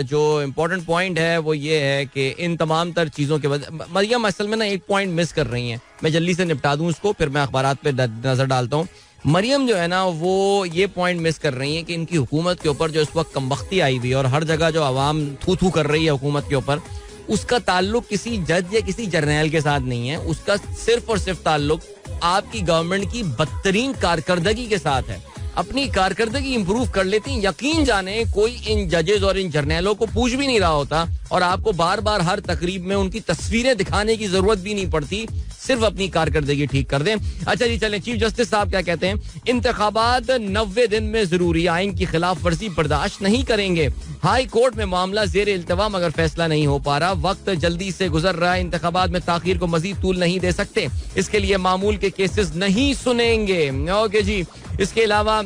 जो इम्पोर्टेंट पॉइंट है वो ये है कि इन तमाम तर चीज़ों के बाद मरियम असल में ना एक पॉइंट मिस कर रही हैं, मैं जल्दी से निपटा दूं उसको, फिर मैं अखबारात पे नजर डालता हूँ। मरियम जो है ना वो ये पॉइंट मिस कर रही है कि इनकी हुकूमत के ऊपर जो इस वक्त कमबख्ती आई हुई और हर जगह जो आवाम थू थू कर रही है हुकूमत के ऊपर, उसका ताल्लुक किसी जज या किसी जर्नैल के साथ नहीं है, उसका सिर्फ और सिर्फ ताल्लुक आपकी गवर्नमेंट की बदतरीन कारकर्दगी के साथ है। अपनी कारकर्दगी इंप्रूव कर लेती, यकीन जाने कोई इन जजेस और इन जर्नैलों को पूछ भी नहीं रहा होता, और आपको बार बार हर तकरीब में उनकी तस्वीरें दिखाने की जरूरत भी नहीं पड़ती, सिर्फ अपनी कारकर्दगी ठीक कर दें। अच्छा जी चलें, चीफ जस्टिस साहब क्या कहते हैं, इंतखाबात 90 दिन में जरूरी, आइन की खिलाफ वर्जी बर्दाश्त नहीं करेंगे। हाई कोर्ट में मामला जेर इल्तवा मगर फैसला नहीं हो पा रहा, वक्त जल्दी से गुजर रहा है, इंतखाबात में ताखीर को मजीद तूल नहीं दे सकते, इसके लिए मामूल के केसेस नहीं सुनेंगे। ओके जी, इसके अलावा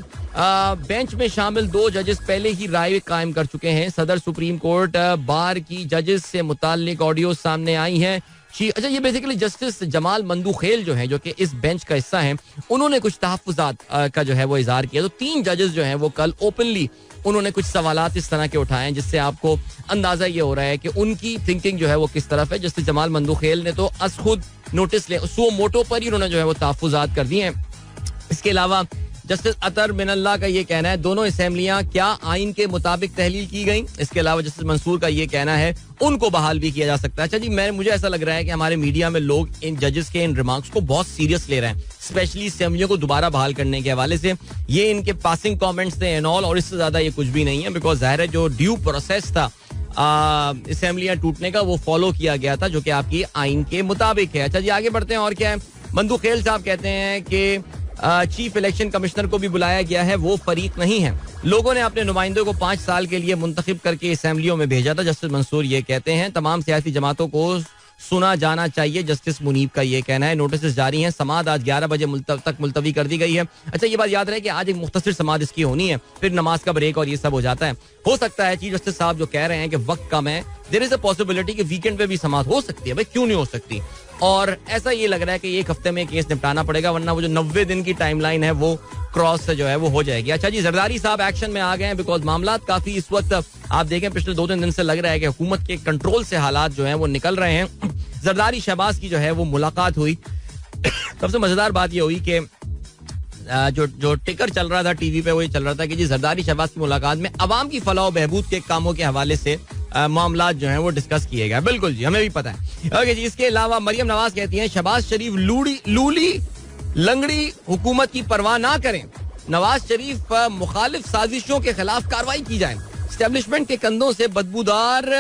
बेंच में शामिल 2 जजेस पहले ही राय कायम कर चुके हैं। सदर सुप्रीम कोर्ट बार की जजेस से मुताल्लिक ऑडियो सामने आई हैं। अच्छा, ये बेसिकली जस्टिस जमाल मंदूखेल जो है, जो कि इस बेंच का हिस्सा हैं, उन्होंने कुछ तहफ्फुज़ात का जो है वो इजहार किया। तो 3 जजेस जो हैं वो कल ओपनली उन्होंने कुछ सवालात इस तरह के उठाए हैं जिससे आपको अंदाजा ये हो रहा है कि उनकी थिंकिंग जो है वो किस तरफ है। जस्टिस जमाल मंदूखेल ने तो अस खुद नोटिस ले सो मोटो पर ही उन्होंने जो है वो तहफ्फुज़ात कर दिए हैं। इसके अलावा जस्टिस अतर मिनल्ला का ये कहना है दोनों असेंबलियां क्या आइन के मुताबिक तहलील की गई। इसके अलावा जस्टिस मंसूर का ये कहना है उनको बहाल भी किया जा सकता है। अच्छा जी, मुझे ऐसा लग रहा है कि हमारे मीडिया में लोग इन जजेस के इन रिमार्क्स को बहुत सीरियस ले रहे हैं, स्पेशली असेंबलियों को दोबारा बहाल करने के हवाले से। ये इनके पासिंग कमेंट्स थे एंड ऑल, और इससे ज्यादा ये कुछ भी नहीं है, बिकॉज जाहिर है जो ड्यू प्रोसेस था असेंबलियां टूटने का वो फॉलो किया गया था, जो कि आपकी आइन के मुताबिक है। अच्छा जी, आगे बढ़ते हैं, और क्या है। मंदूखेल साहब कहते हैं कि चीफ इलेक्शन कमिश्नर को भी बुलाया गया है, वो फरीक नहीं है। लोगों ने अपने नुमाइंदों को 5 साल के लिए मुंतखब करके असेंबलियों में भेजा था। जस्टिस मंसूर ये कहते हैं तमाम सियासी जमातों को सुना जाना चाहिए। जस्टिस मुनीब का ये कहना है। नोटिस जारी हैं, समाअत आज 11 बजे तक मुलतवी कर दी गई है। अच्छा, ये बात याद रहे कि आज एक मुख्तसर समाअत इसकी होनी है, फिर नमाज का ब्रेक और ये सब हो जाता है। हो सकता है चीफ जस्टिस साहब जो कह रहे हैं कि वक्त कम है, देयर इज अ पॉसिबिलिटी कि वीकेंड पे भी समाअत हो सकती है। भाई क्यों नहीं हो सकती, और ऐसा ये लग रहा है कि एक हफ्ते में केस निपटाना पड़ेगा, वरना वो जो 90 दिन की टाइमलाइन है वो क्रॉस से जो है वो हो जाएगी। अच्छा जी, जरदारी साहब एक्शन में आ गए हैं, बिकॉज मामला काफी इस वक्त आप देखें पिछले 2-3 दिन से लग रहा है कि हुकूमत के कंट्रोल से हालात जो है वो निकल रहे हैं। जरदारी शहबाज की जो है वो मुलाकात हुई। सबसे मजेदार बात ये हुई कि जो टिकर चल रहा था टीवी पे, वही चल रहा था कि जी जरदारी शहबाज की मुलाकात में अवाम की फलाह बहबूद के कामों के हवाले से मामला जो है वो डिस्कस किए गए। बिल्कुल जी, हमें भी पता है। ओके जी, इसके अलावा मरियम नवाज कहती हैं शहबाज शरीफ लूली लंगड़ी हुकूमत की परवाह ना करें, नवाज शरीफ मुखालिफ साजिशों के खिलाफ कार्रवाई की जाए। एस्टेब्लिशमेंट के कंधों से बदबूदार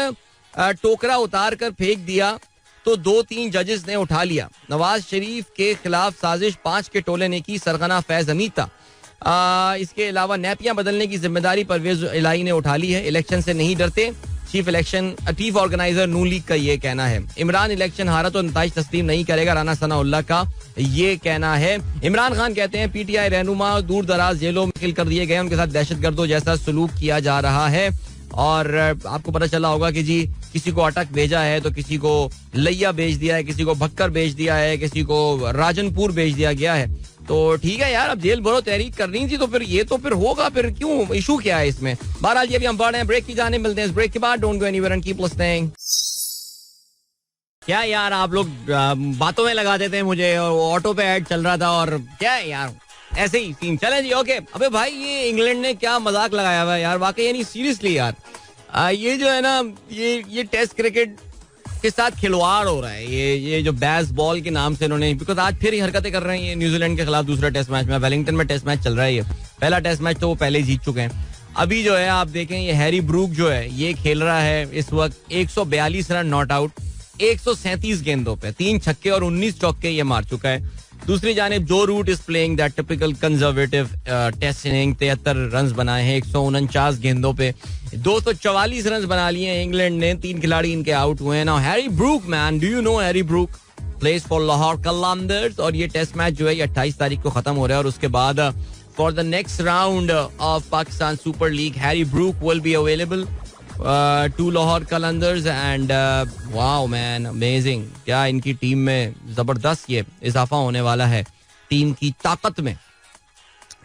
टोकरा उतार कर फेंक दिया तो 2-3 जजेस ने उठा लिया। नवाज शरीफ के खिलाफ साजिश 5 के टोले ने की, सरगना फैज हमीद था। इसके अलावा नैपियां बदलने की जिम्मेदारी परवेज इलाही ने उठा ली है, इलेक्शन से नहीं डरते। चीफ ऑर्गेनाइजर नून लीग का ये कहना है। इमरान इलेक्शन हारा तो नताइज तस्लीम नहीं करेगा, राना सनाउल्लाह का ये कहना है। इमरान खान कहते हैं पीटीआई रहनुमा दूर दराज जेलों में किल कर दिए गए, उनके साथ दहशतगर्दों जैसा सलूक किया जा रहा है। और आपको पता चला होगा कि जी किसी को अटक भेजा है, तो किसी को लैया भेज दिया है, किसी को भक्कर भेज दिया है, किसी को राजनपुर भेज दिया गया है। तो ठीक है यार, अब जेल भरो तहरीक करनी थी तो फिर ये तो फिर होगा, फिर क्यों, इशू क्या है इसमें। बहरहाल ये भी हम बढ़ रहे हैं ब्रेक की जाने, मिलते हैं इस ब्रेक के बाद। Don't go anywhere and keep listening. क्या यार आप लोग बातों में लगा देते हैं मुझे, और ऑटो पे ऐड चल रहा था, और क्या है यार ऐसे ही सीन चले जी. ओके, अबे भाई ये इंग्लैंड ने क्या मजाक लगाया हुआ है यार, वाकई यानी सीरियसली यार. ये जो है ना, ये टेस्ट क्रिकेट के साथ खिलवाड़ हो रहा है. ये जो बैस बॉल के नाम से इन्होंने, बिकॉज आज फिर ही हरकतें कर रहे हैं न्यूजीलैंड के खिलाफ दूसरा टेस्ट मैच में. वेलिंगटन में टेस्ट मैच चल रहा है. ये पहला टेस्ट मैच तो वो पहले जीत चुके हैं. अभी जो है आप देखें, ये हैरी ब्रूक जो है ये खेल रहा है इस वक्त 142 रन नॉट आउट 137 गेंदों पे, 3 छक्के और 19 चौके ये मार चुका है. दूसरी जानिब जो Root is playing that typical conservative test inning, 73 run बनाए हैं 149 गेंदों पे, 244 रन बना लिए हैं इंग्लैंड ने. 3 खिलाड़ी इनके आउट हुए हैं. Now Harry Brook, man, do you know Harry Brook plays for Lahore Qalandars. और ये टेस्ट मैच जो है ये 28 तारीख को खत्म हो रहा है. और उसके बाद for the next round of Pakistan super league Harry Brook will be available to Lahore Qalandars. And wow man, amazing. क्या इनकी टीम में जबरदस्त ये इजाफा होने वाला है टीम की ताकत में.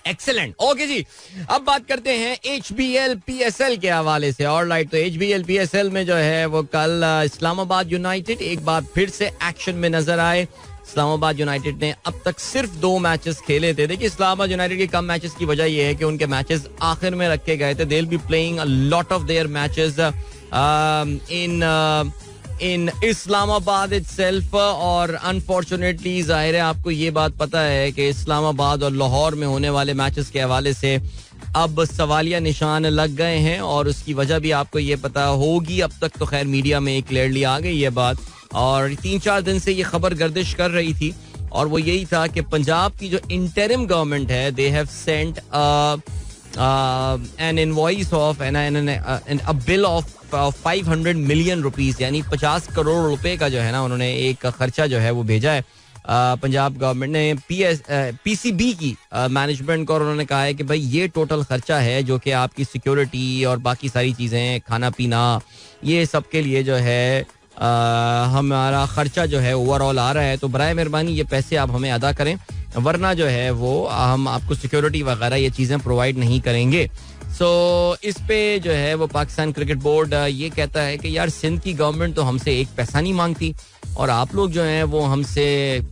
एक्सेलेंट. ओके जी, अब बात करते हैं HBL PSL के हवाले से. ऑलराइट, तो HBL PSL में जो है वो कल इस्लामाबाद यूनाइटेड एक बार फिर से एक्शन में नजर आए. इस्लामाबाद यूनाइटेड ने अब तक सिर्फ 2 मैचेस खेले थे. देखिए, इस्लामाबाद यूनाइटेड के कम मैचेस की वजह यह है कि उनके मैचेस आखिर में रखे गए थे. They will be playing a lot of their matches in Islamabad itself. और अनफॉर्चुनेटली जाहिर है आपको ये बात पता है कि इस्लामाबाद और लाहौर में होने वाले मैचेस के हवाले से अब सवालिया निशान लग गए हैं. और उसकी वजह भी आपको ये पता होगी. अब तक तो खैर मीडिया में क्लियरली आ गई ये बात, और 3-4 दिन से ये खबर गर्दिश कर रही थी. और वो यही था कि पंजाब की जो इंटरिम गवर्नमेंट है, they have sent N invoice of a bill of 500 million rupees, यानी 50 करोड़ रुपए का जो है ना, उन्होंने एक खर्चा जो है वो भेजा है पंजाब गवर्नमेंट ने PCB की मैनेजमेंट को. और उन्होंने कहा है कि भाई ये टोटल खर्चा है जो कि आपकी सिक्योरिटी और बाकी सारी चीज़ें, खाना पीना, ये सब के लिए जो है हमारा खर्चा जो है ओवरऑल आ रहा है. तो बराए मेहरबानी ये पैसे आप हमें अदा करें, वरना जो है वो हम आपको सिक्योरिटी वगैरह ये चीज़ें प्रोवाइड नहीं करेंगे. सो इस पे जो है वो पाकिस्तान क्रिकेट बोर्ड ये कहता है कि यार सिंध की गवर्नमेंट तो हमसे एक पैसा नहीं मांगती, और आप लोग जो हैं वो हमसे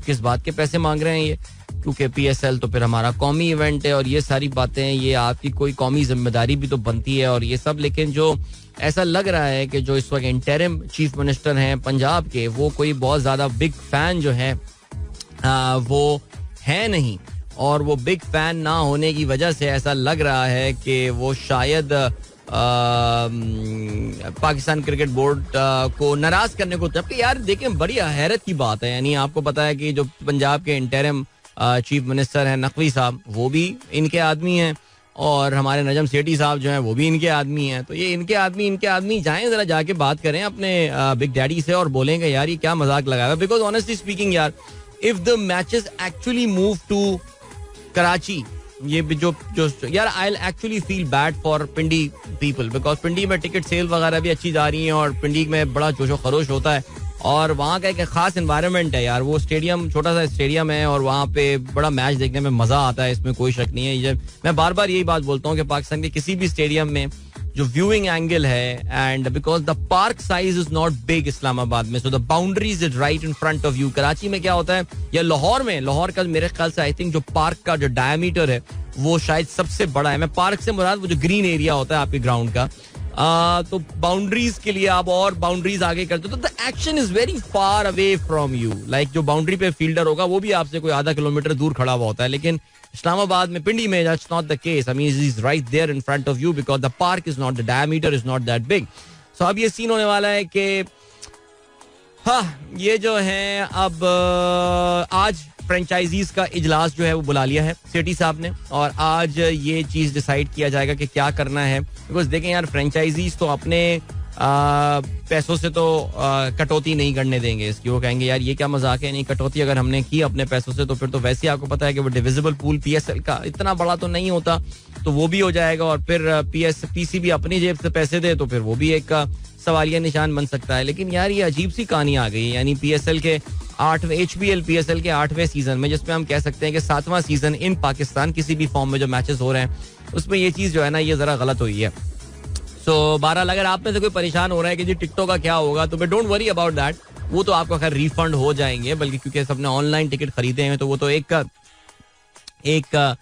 किस बात के पैसे मांग रहे हैं ये, क्योंकि PSL तो फिर हमारा कौमी इवेंट है और ये सारी बातें, ये आपकी कोई कौमी जिम्मेदारी भी तो बनती है और ये सब. लेकिन जो ऐसा लग रहा है कि जो इस वक्त इंटरिम चीफ मिनिस्टर हैं पंजाब के, वो कोई बहुत ज़्यादा बिग फैन जो है वो है नहीं. और वो बिग फैन ना होने की वजह से ऐसा लग रहा है कि वो शायद पाकिस्तान क्रिकेट बोर्ड को नाराज करने को. जबकि यार देखें, बड़ी हैरत की बात है, यानी आपको पता है कि जो पंजाब के इंटरिम चीफ मिनिस्टर हैं नकवी साहब, वो भी इनके आदमी हैं, और हमारे नजम सेठी साहब जो हैं वो भी इनके आदमी हैं. तो ये इनके आदमी जाएं, जरा जाके बात करें अपने बिग डैडी से और बोलेंगे यार ये क्या मजाक लगाया. बिकॉज ऑनेस्टली स्पीकिंग यार, if the matches actually move to Karachi, ये जो यार I actually feel bad for Pindi people, because Pindi में टिकट सेल वगैरह भी अच्छी जा रही हैं और पिंडी में बड़ा जोशो खरोश होता है और वहाँ का एक खास एनवायरनमेंट है यार. वो स्टेडियम छोटा सा स्टेडियम है और वहाँ पे बड़ा मैच देखने में मजा आता है, इसमें कोई शक नहीं है. मैं बार बार यही बात बोलता हूँ कि पाकिस्तान के किसी भी स्टेडियम में जो व्यूइंग एंगल है, and because the park size is not big Islamabad में, so the boundaries is right in front of you. Karachi में क्या होता है, या लाहौर में, लाहौर का मेरे ख्याल से आई थिंक जो पार्क का जो डायमीटर है वो शायद सबसे बड़ा है. मैं पार्क से मुराद वो जो ग्रीन एरिया होता है आपके ग्राउंड का. तो बाउंड्रीज के लिए आप और बाउंड्रीज आगे करते हो तो the action is very far away from you. Like जो बाउंड्री पे फील्डर होगा वो भी आपसे कोई आधा किलोमीटर दूर खड़ा हुआ होता है. लेकिन इस्लामाबाद में, पिंडी में, that's not the case. I mean, he's right there in front of you because the park is not, the diameter is not that big. So अब ये सीन होने वाला है कि हाँ, ये जो है अब आज फ्रेंचाइजीज का इजलास जो है वो बुला लिया है सेठी साहब ने, और आज ये चीज डिसाइड किया जाएगा कि क्या करना है. बिकॉज देखें यार, फ्रेंचाइजीज तो अपने पैसों से तो कटौती नहीं करने देंगे इसकी. वो कहेंगे यार ये क्या मजाक है, नहीं कटौती अगर हमने की अपने पैसों से तो फिर तो वैसे ही आपको पता है कि वो डिविजिबल पूल PSL का इतना बड़ा तो नहीं होता, तो वो भी हो जाएगा. और फिर PCB अपनी जेब से पैसे दे तो फिर वो भी एक सवालिया निशान बन सकता है. लेकिन यार ये अजीब सी कहानी आ गई, यानी PSL के 8वें HBL PSL के 8वें सीजन में, जिसमें हम कह सकते हैं कि 7वां सीजन इन पाकिस्तान किसी भी फॉर्म में जो मैचेस हो रहे हैं उसमें ये चीज जो है ना ये जरा गलत हुई है. तो बहरहाल अगर आप में से कोई परेशान हो रहा है कि जी टिकटों का क्या होगा, तो डोंट वरी अबाउट दैट. वो तो आपको खैर रिफंड हो जाएंगे, बल्कि क्योंकि सबने ऑनलाइन टिकट खरीदे हैं तो वो तो एक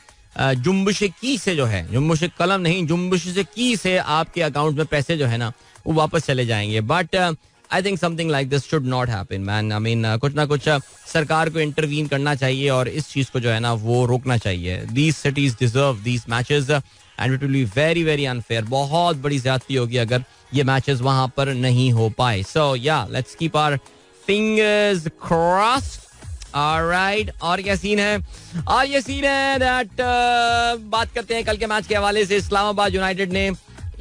जुम्बिश की से जो है, जुम्बिश कलम नहीं, जुम्बिश से की से आपके अकाउंट में पैसे जो है ना वो वापस चले जाएंगे. But I think something like this should not happen man. I mean कुछ ना कुछ सरकार को इंटरवीन करना चाहिए और इस चीज को जो है ना वो रोकना चाहिए. These cities deserve these matches and it will be very very unfair. बहुत बड़ी ज्यादती होगी अगर ये मैचेस वहां पर नहीं हो पाए. सो या let's keep our fingers crossed. Alright, और क्या सीन है? और ये सीन है दैट बात करते हैं कल के मैच के हवाले से. इस्लामाबाद यूनाइटेड ने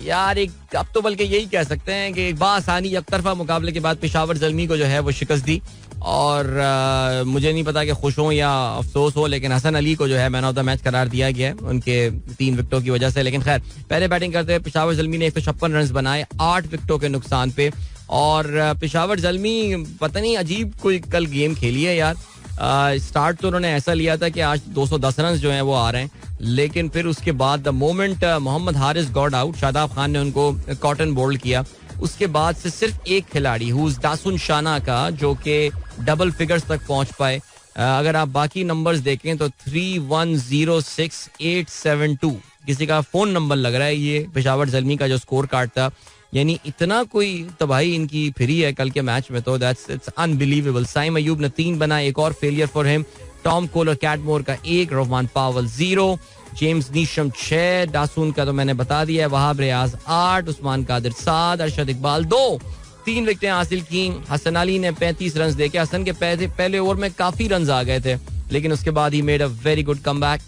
यार एक अब तो बल्कि यही कह सकते हैं कि एक बासानी एकतरफा मुकाबले के बाद पेशावर ज़ल्मी को जो है वो शिकस्त दी. और मुझे नहीं पता कि खुश हो या अफसोस हो, लेकिन हसन अली को जो है मैन ऑफ द मैच करार दिया गया है उनके 3 विकेटों की वजह से. लेकिन खैर पहले बैटिंग करते हुए पेशावर ज़ल्मी ने 156 रन बनाए 8 विकेटों के नुकसान पे. और पेशावर ज़ल्मी पता नहीं अजीब कोई कल गेम खेली है यार. स्टार्ट तो उन्होंने ऐसा लिया था कि आज 210 रन जो हैं वो आ रहे हैं, लेकिन फिर उसके बाद the moment Mohammad Haris got out, Shadab Khan ने उनको कॉटन बोल्ड किया. उसके बाद से सिर्फ एक खिलाड़ी हुज दासुन शाना का जो कि डबल फिगर्स तक पहुंच पाए. अगर आप बाकी नंबर्स देखें तो 3106872 किसी का फोन नंबर लग रहा है ये पेशावर ज़ल्मी का जो स्कोर कार्ड था. यानी इतना कोई तबाही इनकी फिरी है कल के मैच में, तो that's it's unbelievable. Saim Ayub ने 3 बनाए, एक और failure for him. Tom Kohler और कैटमोर का 1, रहमान पावल 0, जेम्स नीशम 6, दासून का तो मैंने बता दिया है, वहाब रियाज 8, उस्मान कादिर 7, अरशद इकबाल 2, 3 विकेटें हासिल की. हसन अली ने 35 रन देके, हसन के पहले ओवर में काफी रन आ गए थे, लेकिन उसके बाद he made a very good comeback.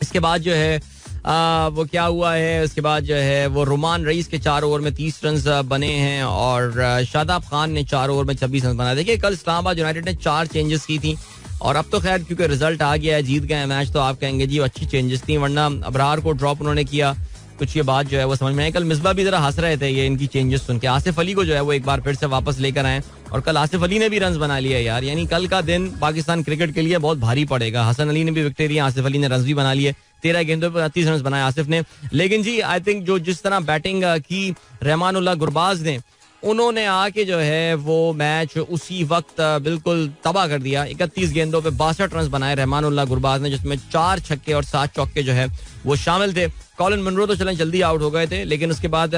इसके बाद जो है वो क्या हुआ है, उसके बाद जो है वो रोमान रईस के 4 ओवर में 30 रन बने हैं और शादाब खान ने 4 ओवर में 26 रन बनाए. देखिए कल इस्लामाबाद यूनाइटेड ने 4 चेंजेस की थी और अब तो खैर क्योंकि रिजल्ट आ गया है, जीत गए मैच, तो आप कहेंगे जी अच्छी चेंजेस थी, वरना अबरार को ड्रॉप उन्होंने किया. कुछ ये बात जो है वो समझ में आई. कल मिसबा भी जरा हंस रहे थे ये इनकी चेंजेस सुन के. आसिफ अली को जो है वो एक बार फिर से वापस लेकर आए और कल आसिफ अली ने भी रन बना लिया यार. यानी कल का दिन पाकिस्तान क्रिकेट के लिए बहुत भारी पड़ेगा. हसन अली ने भी विकेट ली, आसिफ अली ने रन भी बना लिए. 13 गेंदों पर 30 रन बनाए आसिफ ने. लेकिन जी आई थिंक जो जिस तरह बैटिंग की रहमानुल्लाह गुरबाज ने, उन्होंने आके जो है वो मैच उसी वक्त बिल्कुल तबाह कर दिया. 31 गेंदों पे 62 रन बनाए रहमानुल्लाह गुरबाज ने, जिसमें 4 छक्के और 7 चौके जो है वो शामिल थे. कॉलिन मुनरो तो चलें जल्दी आउट हो गए थे, लेकिन उसके बाद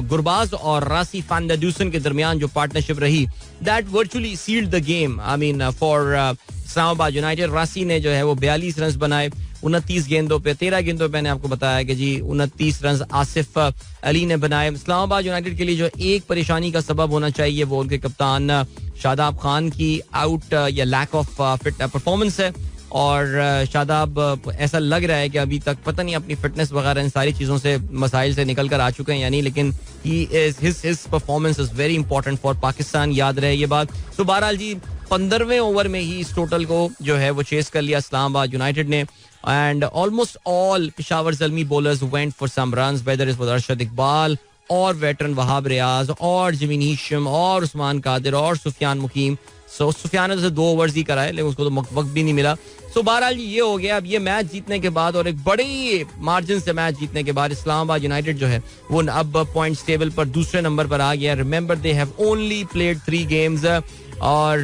गुरबाज और रासी फान ड्यूसन के दरमियान जो पार्टनरशिप रही, that virtually sealed the game. I mean for Islamabad united. Rassie ने जो है वो 42 रन बनाए 29 गेंदों पे. 13 गेंदों पे मैंने आपको बताया कि जी 29 रन आसिफ अली ने बनाए. इस्लामाबाद यूनाइटेड के लिए जो एक परेशानी का सबब होना चाहिए वो उनके कप्तान शादाब खान की आउट या लैक ऑफ फिट परफॉर्मेंस है. और शादाब ऐसा लग रहा है कि अभी तक पता नहीं अपनी फिटनेस वगैरह इन सारी चीज़ों से मसाइल से निकल कर आ चुके हैं यानी, लेकिन his performance is very important for Pakistan, याद रहे ये बात. तो बहरहाल जी 15वें ओवर में ही इस टोटल को जो है वो चेस कर लिया इस्लामाबाद यूनाइटेड ने. And almost all Peshawar Zalmi bowlers went for some runs, whether is Arshad Iqbal और वेटरन वहाब रियाज और जिमी नीशम और उस्मान कादिर और सुफियान मुकीम. सो सुफियान ने 2 ओवर्स ही कराए, लेकिन उसको तो वक्त भी नहीं मिला. सो बहरहाल ये हो गया. अब ये मैच जीतने के बाद और एक बड़ी मार्जिन से मैच जीतने के बाद इस्लामाबाद यूनाइटेड जो है वो अब पॉइंट्स टेबल पर दूसरे नंबर पर आ गया. Remember they have only played 3 games और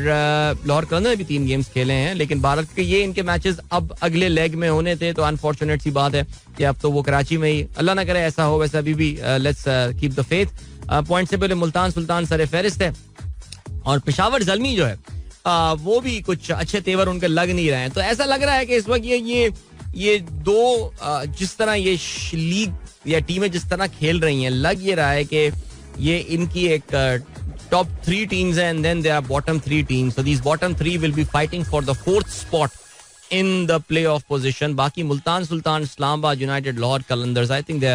लाहौर कलंदर ने भी 3 गेम्स खेले हैं, लेकिन भारत के ये इनके मैचेस अब अगले लेग में होने थे. तो अनफॉर्चुनेट सी बात है कि अब तो वो कराची में ही, अल्लाह ना करे ऐसा हो, वैसे अभी भी let's keep the faith. Point से पहले मुल्तान सुल्तान सर फहरिस्त है और पेशावर ज़ल्मी जो है वो भी कुछ अच्छे तेवर उनके लग नहीं रहे हैं. तो ऐसा लग रहा है कि इस वक्त ये दो जिस तरह ये लीग या टीमें जिस तरह खेल रही हैं, लग ये रहा है कि ये इनकी एक टॉप 3 टीम्स हैं and then there are bottom 3 teams. So these bottom 3 will be fighting for the 4th spot in the play off position. बाकी Multan Sultan, Islamabad United, Lahore Qalandars, I think they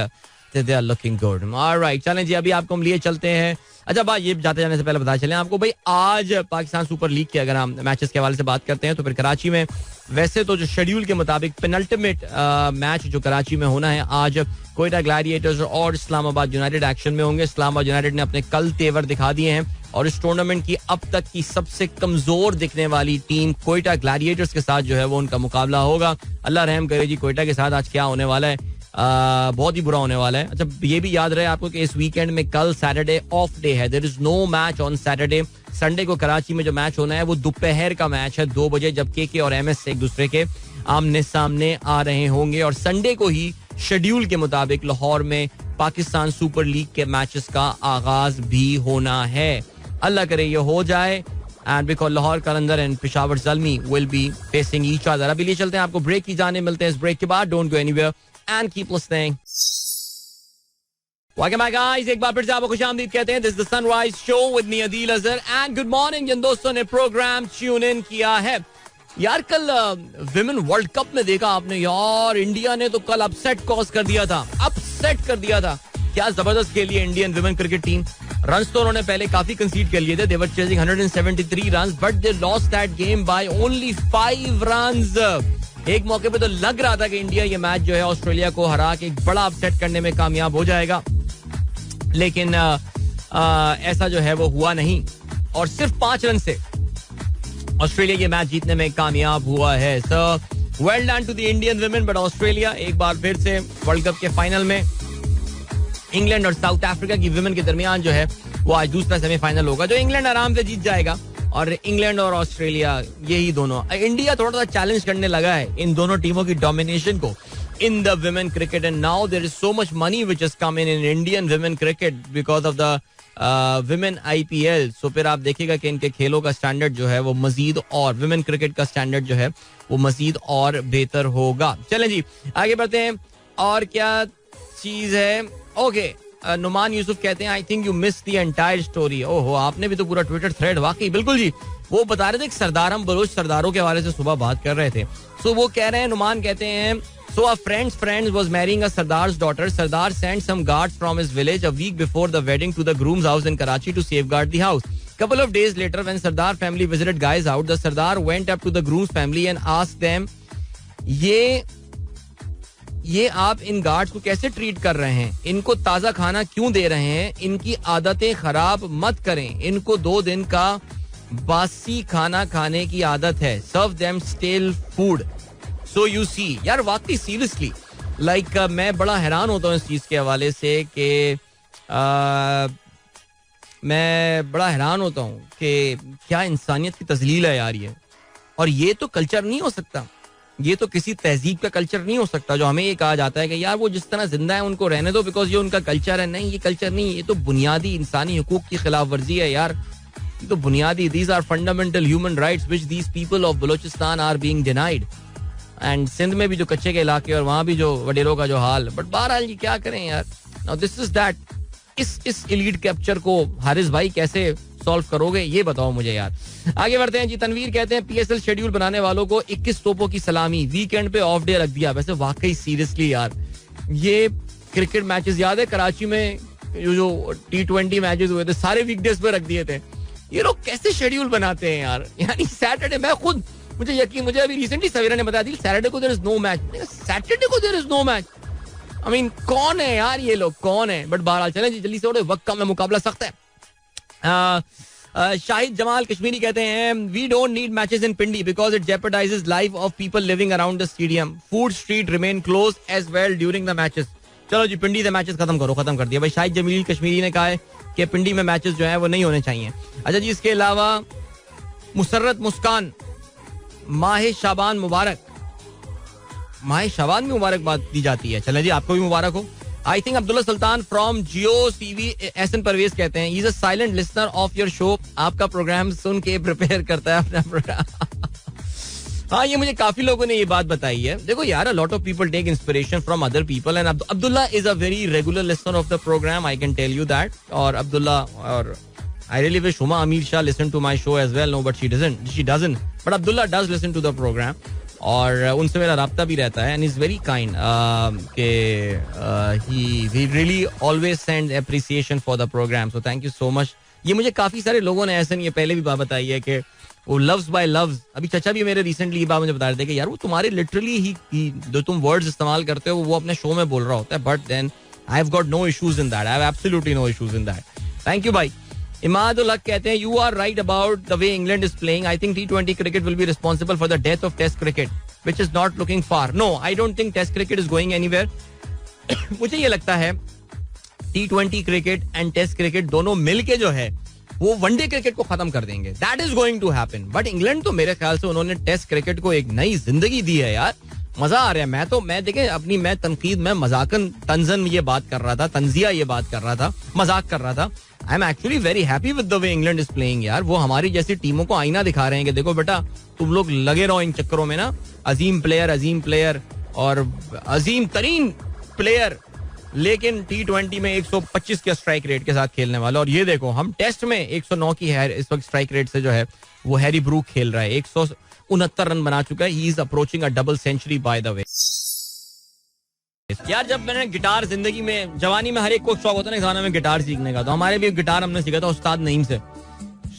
are looking good. Alright, चलें जी अभी आपको हम लिए चलते हैं. अच्छा बात ये जाते जाने से पहले बता चलें आपको भाई, आज पाकिस्तान सुपर लीग के अगर हम मैचेस के हवाले से बात करते हैं तो फिर कराची में वैसे तो जो शेड्यूल के मुताबिक पेनल्टिमेट मैच जो कराची में होना है, आज कोयटा ग्लैडिएटर्स और इस्लामाबाद यूनाइटेड एक्शन में होंगे. इस्लामाबाद यूनाइटेड ने अपने कल तेवर दिखा दिए हैं और इस टूर्नामेंट की अब तक की सबसे कमजोर दिखने वाली टीम कोयटा ग्लैडिएटर्स के साथ जो है वो उनका मुकाबला होगा. अल्लाह रहम करे जी कोयटा के साथ आज क्या होने वाला है, बहुत ही बुरा होने वाला है. अच्छा ये भी याद रहे आपको कि इस वीकेंड में कल सैटरडे ऑफ डे है, there is no match on Saturday. Sunday को कराची में जो मैच होना है वो दोपहर का मैच है 2 बजे, जब के और एमएस एक दूसरे के आमने सामने आ रहे होंगे और संडे को ही शेड्यूल के मुताबिक लाहौर में पाकिस्तान सुपर लीग के मैचेस का आगाज भी होना है. अल्लाह करे ये हो जाए. And because Lahore Qalandar and Peshawar Zalmi will be facing each other. अभी ले चलते हैं आपको ब्रेक की जाने. मिलते हैं इस ब्रेक के बाद. Don't go anywhere and keep listening. Welcome back guys. एक बार फिर से आपको खुशामदीद कहते हैं. This is the Sunrise Show with me Adeel Azhar and good morning. जिन दोस्तों ने प्रोग्राम ट्यून इन किया है यार, कल विमेन वर्ल्ड कप में देखा आपने यार, इंडिया ने तो कल अपसेट कॉज कर दिया था. अपसेट कर दिया था. क्या जबरदस्त खेली है Indian women cricket team. Runs तो उन्होंने पहले काफी कंसीड कर लिए थे. They were chasing 173 runs but they lost that game by only 5 runs. एक मौके पे तो लग रहा था कि इंडिया ये मैच जो है ऑस्ट्रेलिया को हरा के एक बड़ा अपसेट करने में कामयाब हो जाएगा, लेकिन ऐसा जो है वो हुआ नहीं और सिर्फ 5 रन से ऑस्ट्रेलिया ये मैच जीतने में कामयाब हुआ है. So well done to the Indian women. But Australia एक बार फिर से वर्ल्ड कप के फाइनल में इंग्लैंड और साउथ अफ्रीका की वुमेन के दरमियान जो है वो आज दूसरा सेमीफाइनल होगा, जो इंग्लैंड आराम से जीत जाएगा. और इंग्लैंड और ऑस्ट्रेलिया यही दोनों. इंडिया थोड़ा सा चैलेंज करने लगा है इन दोनों टीमों की डोमिनेशन को in the women cricket and now there is so much money which has come in Indian women cricket because of the women IPL. So फिर आप देखिएगा कि इनके खेलों का स्टैंडर्ड जो है वो मजीद और women cricket का स्टैंडर्ड जो है वो मजीद और बेहतर होगा. चलें जी आगे बढ़ते हैं. और क्या चीज है. ओके नुमान यूसुफ कहते हैं I think you miss the entire story. ओहो आपने भी तो पूरा ट्विटर थ्रेड. वाकई बिल्कुल जी. वो बता रहे थे सरदार, हम बलोच सरदारों के हवाले से सुबह बात कर रहे थे. सो वो कह रहे हैं, नुमान कहते हैं, so a friend was marrying a Sardar's daughter. Sardar sent some guards from his village a week before the wedding to the groom's house in Karachi to safeguard the house. Couple of days later, when Sardar family visited guys out, the Sardar went up to the groom's family and asked them, ये आप इन guards को कैसे treat कर रहे हैं? इनको ताज़ा खाना क्यों दे रहे हैं? इनकी आदतें खराब मत करें. इनको 2 दिन का बासी खाना खाने की आदत है. Serve them stale food. So you see, यार वाकई सीरियसली लाइक मैं बड़ा हैरान होता हूँ इस चीज के हवाले से कि मैं बड़ा हैरान होता हूँ कि क्या इंसानियत की तजलील है यार ये. और ये तो कल्चर नहीं हो सकता. ये तो किसी तहजीब का कल्चर नहीं हो सकता जो हमें ये कहा जाता है कि यार वो जिस तरह जिंदा है उनको रहने दो बिकॉज ये उनका कल्चर है. नहीं, ये कल्चर नहीं. ये तो बुनियादी इंसानी हुकूक की खिलाफ वर्जी है यार. ये तो बुनियादी, these are fundamental human rights which these people of Balochistan are being denied. And Sindh में भी जो कच्चे के इलाके और वहां भी जो वडेरों का जो हाल. बट बहरहाल ये क्या करें यार. Now this is that. इस एलीट कैप्चर को हारिस भाई कैसे सॉल्व करोगे ये बताओ मुझे यार. आगे बढ़ते हैं जी. तनवीर कहते हैं पीएसएल शेड्यूल बनाने वालों को 21 तोपों की सलामी. वीकेंड पे ऑफ डे रख दिया. वैसे वाकई सीरियसली यार ये क्रिकेट मैचेस याद है कराची में जो T20 मैचेस हुए थे सारे वीकडेज पे रख दिए थे. ये लोग कैसे शेड्यूल बनाते हैं यार. यानी सैटरडे, मैं खुद मुझे यकीन, मुझे अभी रिसेंटली सवेरा ने बताया सैटरडे को there is no match. Saturday को there is no match. I mean कौन है यार ये लोग, कौन है. बट बहरहाल चलें जी जल्दी से, वक्त कम है, मुकाबला सख्त है. शाहिद जमाल कश्मीरी कहते हैं we don't need matches in Pindi because it jeopardises life of people living around the stadium. Food street remain close as well during the matches. चलो जी पिंडी से मैचेस खत्म करो, खत्म कर दिया भाई. शाहिद जमील कश्मीरी ने कहा है कि पिंडी में मैचेस जो है वो नहीं होने चाहिए. अच्छा जी, इसके अलावा मुसर्रत मुस्कान माह शाबान मुबारक. माह शाबान में मुबारकबाद दी जाती है. चलें जी आपको भी मुबारक हो. I think Abdullah Sultan from Geo TV एसएन परवेज कहते हैं he is a silent listener of your show. आपका प्रोग्राम सुन के प्रिपेयर करता है अपना प्रोग्राम. हाँ ये मुझे काफी लोगों ने ये बात बताई है. देखो यार, a lot of people take inspiration from other people and Abdullah is a very regular listener of the program. I can tell you that. और अब्दुल्ला और I really wish Huma Amir Shah listened to my show as well. No, but she doesn't. But Abdullah does listen to the program. और उनसे मेरा राब्ता भी रहता है. And he's very kind. He really always sends appreciation for the program. So thank you so much. ये मुझे काफी सारे लोगों ने ऐसे ये पहले भी बात बताई है कि वो लव्स बाय लव्स. अभी चचा भी मेरे रिसेंटली ये बात मुझे बता रहे थे कि यार वो तुम्हारे लिटरली ही जो तुम वर्ड्स इस्तेमाल करते हो वो अपने शो में बोल रहा होता है. But then I have got no issues in that. I have absolutely no issues in that. Thank you भाई. इमादुल हक कहते हैं you are right about the way England is playing. I think T20 cricket will be responsible for the death of test cricket which is not looking far. No, I don't think test cricket is going anywhere. मुझे ये लगता है T20 cricket and test cricket दोनों मिलके जो है वो one day cricket को खत्म कर देंगे. That is going to happen. But England तो मेरे ख्याल से उन्होंने टेस्ट क्रिकेट को एक नई जिंदगी दी है यार. मजा आ रहा है. मैं देखें मैं तनकीद में मजाकन तंजन ये बात कर रहा था, तंजिया ये बात कर रहा था, मजाक कर रहा था. I am actually very happy with the way England is playing यार. वो हमारी जैसी टीमों को आईना दिखा रहे हैं कि देखो बेटा तुम लोग लगे रहो इन चक्करों में ना. अजीम प्लेयर और अजीम तरीन प्लेयर, लेकिन T20 में 125 के स्ट्राइक रेट के साथ खेलने वाला. और ये देखो हम टेस्ट में 109 की है इस वक्त स्ट्राइक रेट से जो है वो हैरी ब्रूक खेल रहा है. 169 रन बना चुका है. He is approaching a double century by the way. यार जब मैंने गिटार जिंदगी में जवानी में हर एक को शौक होता है ना गाना में गिटार सीखने का, तो हमारे भी गिटार हमने सीखा था उस्ताद नईम से.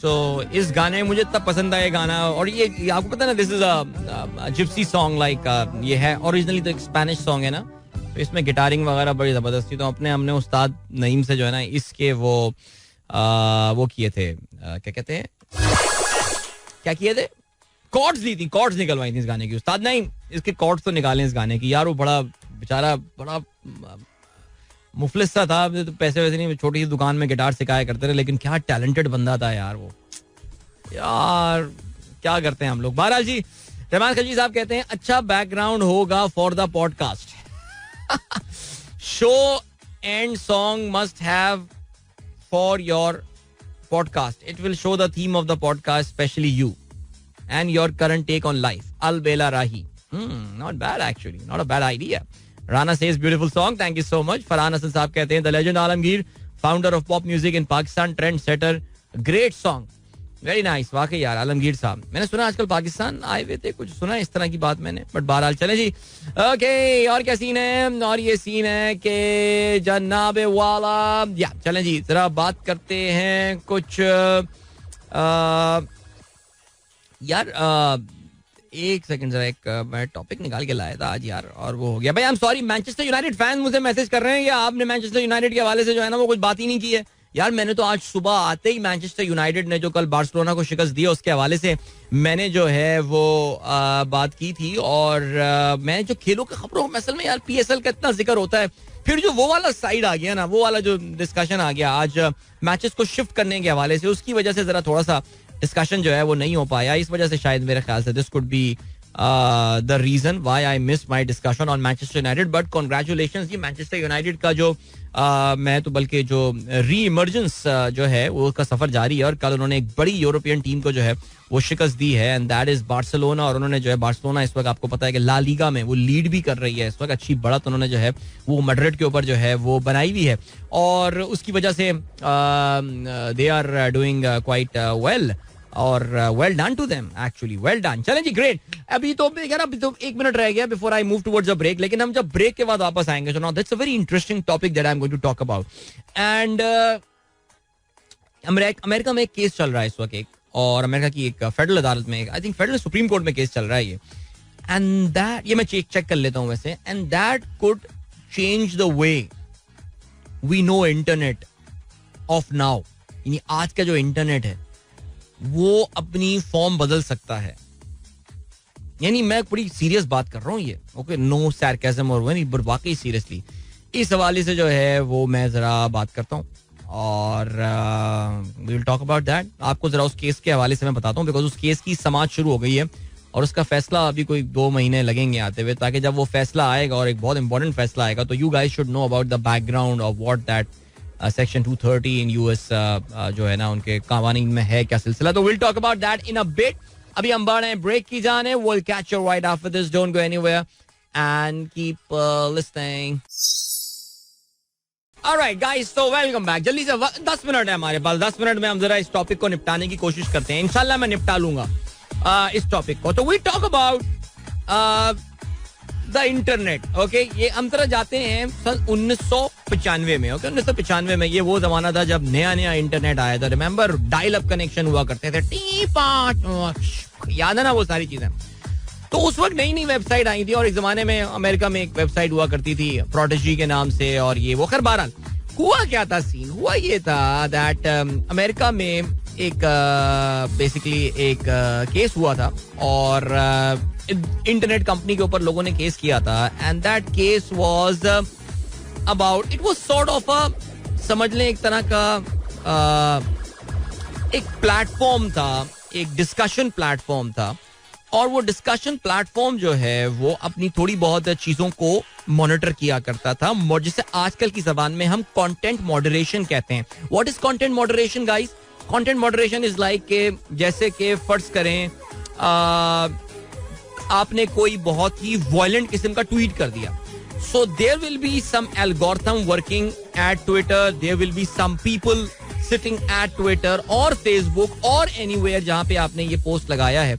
सो इस गाने मुझे तब पसंद आया गाना. और ये आपको पता है ना this is a Gypsy song like ये है ओरिजिनली तो एक स्पेनिश सॉन्ग है ना. तो इसमें गिटारिंग वगैरह बड़ी जबरदस्त थी. तो हमने उस्ताद नईम से जो है ना इसके वो किए थे क्या कहते हैं क्या किए थे कॉर्ड्स ली थी, कॉर्ड्स निकलवाई थी इस गाने की. उस्ताद नईम इसके कॉर्ड्स तो निकाले इस गाने की. यार वो बड़ा बेचारा बड़ा मुफलिस सा था. तो पैसे वैसे नहीं, छोटी सी दुकान में गिटार सिखाया करते रहे, लेकिन क्या टैलेंटेड बंदा था यार वो. यार क्या करते हैं हम लोग. बहरहाल जी रहमान खलजी साहब कहते हैं अच्छा बैकग्राउंड होगा for the podcast. Show and song must have for your podcast. It will show the theme of the podcast, specially you and your current take on life. Al Bela Rahi. Not bad actually. Not a bad idea. Rana says beautiful song. Thank you so much. Farhan Hasan साहब कहते हैं the legend Alamgir, founder of pop music in Pakistan, trendsetter, great song. Very nice. वाकई यार आलमगीर साहब. मैंने सुना आजकल पाकिस्तान आए हुए थे, कुछ सुना इस तरह की बात मैंने. बट बहरहाल चले जी. ओके और क्या सीन है. और ये सीन है कि जनाबे वाला या चलें जी जरा बात करते हैं कुछ यार. एक सेकंड जरा एक मैं टॉपिक निकाल के लाया था आज यार और वो हो गया. भाई I am sorry. Manchester United fan मुझे मैसेज कर रहे हैं कि आपने मैनचेस्टर यूनाइटेड के हवाले से जो है ना वो कुछ बात ही नहीं की है. यार मैंने तो आज सुबह आते ही मैनचेस्टर यूनाइटेड ने जो कल बार्सिलोना को शिकस्त दी उसके हवाले से मैंने जो है वो बात की थी. और मैं जो खेलों के खबरों में असल में यार PSL का इतना जिक्र होता है, फिर जो वो वाला साइड आ गया ना, वो वाला जो डिस्कशन आ गया आज मैचेस को शिफ्ट करने के हवाले से, उसकी वजह से जरा थोड़ा सा डिस्कशन जो है वो नहीं हो पाया. इस वजह से शायद मेरे ख्याल से this could be the reason why I miss my discussion on Manchester united. But congratulations जी मैनचेस्टर यूनाइटेड का जो मैं तो बल्कि जो री इमर्जेंस जो है वो का सफर जारी है. और कल उन्होंने एक बड़ी यूरोपियन टीम को जो है वो शिकस्त दी है एंड दैट इज बार्सिलोना. और उन्होंने जो है बार्सिलोना इस वक्त आपको पता है कि ला लीगा में वो लीड भी कर रही है इस वक्त. अच्छी बढ़त उन्होंने जो है वो मैड्रिड के ऊपर जो है वो बनाई हुई है और उसकी वजह से they are doing quite well. और well done to them actually, well done. चलें जी ग्रेट. अभी तो 1 मिनट रह गया before I move towards a break. लेकिन हम जब ब्रेक के बाद वापस आएंगे so now that's a very interesting topic that I am going to talk about. And America में एक केस चल रहा है इस वक्त एक, और अमेरिका की एक फेडरल अदालत में, I think federal supreme court में केस चल रहा है ये. एंड दैट ये मैं चेक कर लेता हूँ वैसे. And that could change the way we know internet of now. यानी आज का जो इंटरनेट है वो अपनी फॉर्म बदल सकता है. यानी मैं बड़ी सीरियस बात कर रहा हूँ ये. ओके नो सार्केज्म और वही, बट वाकई सीरियसली इस हवाले से जो है वो मैं जरा बात करता हूँ और we will talk about that. आपको जरा उस केस के हवाले से मैं बताता हूँ बिकॉज उस केस की समाज शुरू हो गई है और उसका फैसला अभी कोई 2 महीने लगेंगे आते हुए, ताकि जब वो फैसला आएगा और एक बहुत इंपॉर्टेंट फैसला आएगा तो you guys should know about the background of what that section 230 in US जो है ना उनके कानून में है क्या सिलसिला. तो will talk about that in a bit. अभी हम बढ़ रहे हैं ब्रेक की जाने. Will catch you right after this. Don't go anywhere and keep listening. Alright guys, so welcome back. जल्दी से 10 मिनट है हमारे पास. 10 मिनट में हम जरा इस टॉपिक को निपटाने की कोशिश करते हैं. इंशाल्लाह मैं निपटा लूंगा इस टॉपिक को. तो we talk about the internet. Okay ये हम तरह जाते हैं सन 1995 में. ओके 1995 में ये वो जमाना था जब नया नया इंटरनेट आया था. रिमेंबर डायल अप कनेक्शन हुआ करते थे. याद है ना वो सारी चीजें. तो उस वक्त नई नई वेबसाइट आई थी और एक जमाने में अमेरिका में एक वेबसाइट हुआ करती थी प्रोडिजी के नाम से. और ये वो खैर बहरहाल हुआ क्या था, सीन हुआ ये था दैट अमेरिका में एक बेसिकली एक केस हुआ था और इंटरनेट कंपनी के ऊपर लोगों ने केस किया था. And that case was about, it was sort of अ, समझ लें एक तरह का एक प्लेटफॉर्म था, एक डिस्कशन प्लेटफॉर्म था, और वो डिस्कशन प्लेटफॉर्म जो है वो अपनी थोड़ी बहुत चीजों को मॉनिटर किया करता था, जिसे आजकल की जबान में हम कंटेंट मॉडरेशन कहते हैं. What is content moderation guys? Content moderation is like के जैसे कि फर्ज करें आपने कोई बहुत ही वायलेंट किस्म का ट्वीट कर दिया. So there will be some algorithm working at Twitter. There will be some people sitting at Twitter और Facebook और anywhere जहाँ पे आपने ये पोस्ट लगाया है,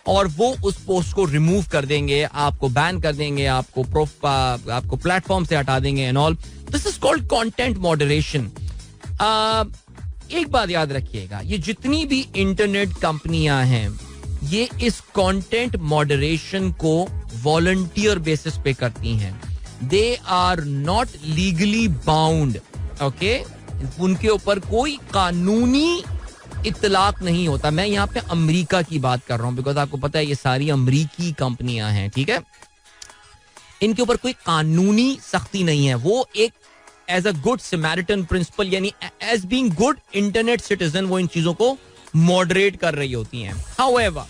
और वो उस पोस्ट को रिमूव कर देंगे, आपको बैन कर देंगे, आपको प्लेटफॉर्म से हटा देंगे and all. This is called content moderation. एक बात याद रखिएगा, ये जितनी भी इंटरनेट कंपनियां हैं ये इस कंटेंट मॉडरेशन को वॉलंटियर बेसिस पे करती हैं. They are not legally bound. Okay, उनके ऊपर कोई कानूनी इतलाक नहीं होता. मैं यहाँ पे अमेरिका की बात कर रहा हूँ बिकॉज आपको पता है ये सारी अमेरिकी कंपनियां हैं, ठीक है. इनके ऊपर कोई कानूनी सख्ती नहीं है. वो एक as a good Samaritan principle, यानी as being good internet citizen, वो इन चीजों को मॉडरेट कर रही होती हैं. हाउएवर,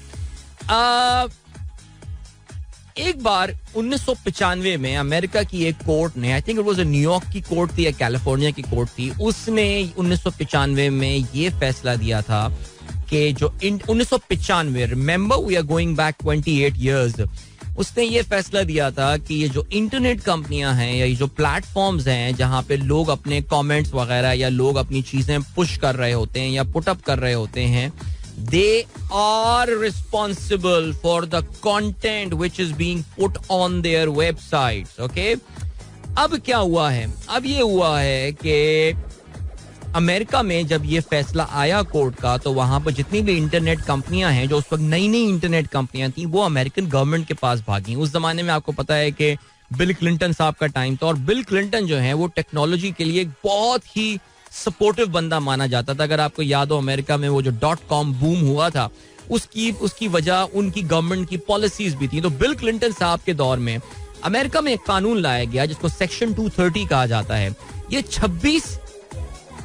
एक बार 1995 में अमेरिका की एक कोर्ट ने, I think it was New York की कोर्ट थी या कैलिफोर्निया की कोर्ट थी, उसने 1995 में ये फैसला दिया था कि जो 1995, remember we are going back 28 years, उसने ये फैसला दिया था कि ये जो इंटरनेट कंपनियां हैं या ये जो प्लेटफॉर्म्स हैं जहां पे लोग अपने कमेंट्स वगैरह या लोग अपनी चीजें पुश कर रहे होते हैं या पुट अप कर रहे होते हैं, they are responsible for the content which is being put on their websites. Okay? अब क्या हुआ है? अब ये हुआ है कि अमेरिका में जब ये फैसला आया कोर्ट का, तो वहां पर जितनी भी इंटरनेट कंपनियां हैं, जो उस वक्त नई नई इंटरनेट कंपनियां थी, वो अमेरिकन गवर्नमेंट के पास भागी. उस जमाने में आपको पता है कि बिल क्लिंटन साहब का टाइम था, और बिल क्लिंटन जो है वो टेक्नोलॉजी के लिए बहुत ही सपोर्टिव बंदा माना जाता था. अगर आपको याद हो, अमेरिका में वो जो .com बूम हुआ था, उसकी वजह उनकी गवर्नमेंट की पॉलिसीज भी थी. तो बिल क्लिंटन साहब के दौर में अमेरिका में एक कानून लाया गया जिसको सेक्शन 230 कहा जाता है. ये 26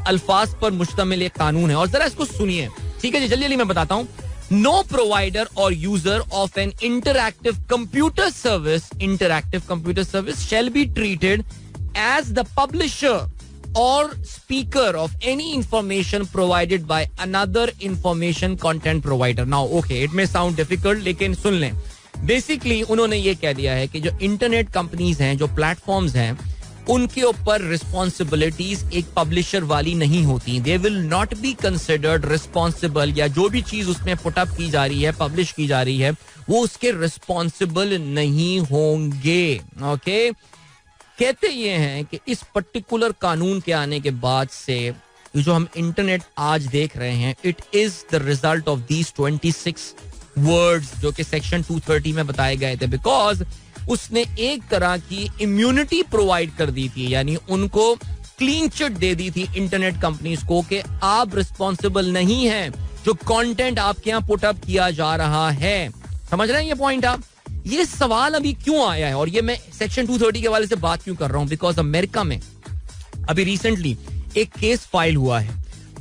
अल्फाज पर मुश्तमिल एक कानून है, और जरा इसको सुनिए, ठीक है जी. जल्दी मैं बताता हूँ. No provider or user of an interactive computer service shall be treated as the publisher or speaker of any information provided by another information content provider. Now, okay, it may sound difficult, लेकिन सुन लें. Basically, उन्होंने ये कह दिया है कि जो internet companies हैं, जो प्लेटफॉर्म्स हैं, उनके ऊपर रिस्पॉन्सिबिलिटीज एक पब्लिशर वाली नहीं होती. They will not be considered responsible, या जो भी चीज उसमें पुटअप की जा रही है, पब्लिश की जा रही है, वो उसके रिस्पॉन्सिबल नहीं होंगे. ओके, कहते ये हैं कि इस पर्टिकुलर कानून के आने के बाद से जो हम इंटरनेट आज देख रहे हैं, it is the result of these 26 words जो कि सेक्शन 230 में बताए गए थे. बिकॉज उसने एक तरह की इम्यूनिटी प्रोवाइड कर दी थी, यानी उनको क्लीन चिट दे दी थी इंटरनेट कंपनीज को कि आप रिस्पॉन्सिबल नहीं हैं जो कंटेंट आपके यहाँ पुट अप किया जा रहा है. समझ रहे हैं ये पॉइंट आप? ये सवाल अभी क्यों आया है, और ये मैं सेक्शन 230 के वाले से बात क्यों कर रहा हूं? बिकॉज अमेरिका में अभी रिसेंटली एक केस फाइल हुआ है,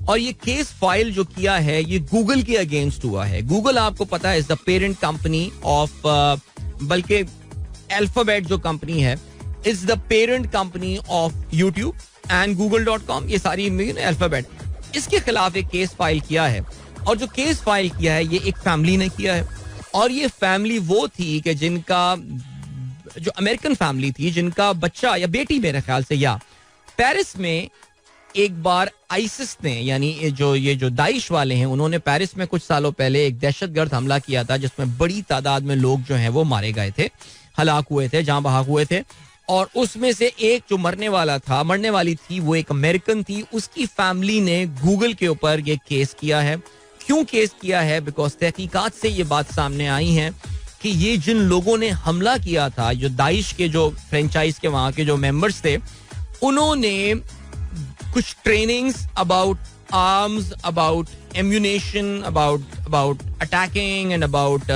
और ये केस फाइल जो किया है ये गूगल के अगेंस्ट हुआ है. गूगल आपको पता है is the parent company of, बल्कि अल्फाबेट जो कंपनी है is the parent company of YouTube and google.com, ये सारी अल्फाबेट. इसके खिलाफ एक केस फाइल किया है, और जो केस फाइल किया है ये एक फैमिली ने किया है. और ये फैमिली वो थी कि जिनका, जो अमेरिकन फैमिली थी, जिनका बच्चा या बेटी मेरे ख्याल से, या पेरिस में एक बार आइसिस ने, यानी ये जो दाइश वाले हैं, उन्होंने पेरिस में कुछ सालों पहले एक दहशतगर्द हमला किया था जिसमें बड़ी तादाद में लोग जो हैं वो मारे गए थे, हलाक हुए थे, जहां बहाक हुए थे. और उसमें से एक जो मरने वाली थी, वो एक अमेरिकन थी. उसकी फैमिली ने गूगल के ऊपर ये केस किया है. क्यों केस किया है? बिकॉज तहकीकात से ये बात सामने आई है कि ये जिन लोगों ने हमला किया था, जो दाइश के जो फ्रेंचाइज के वहां के जो मेंबर्स थे, उन्होंने कुछ trainings about arms, about ammunition, about attacking and about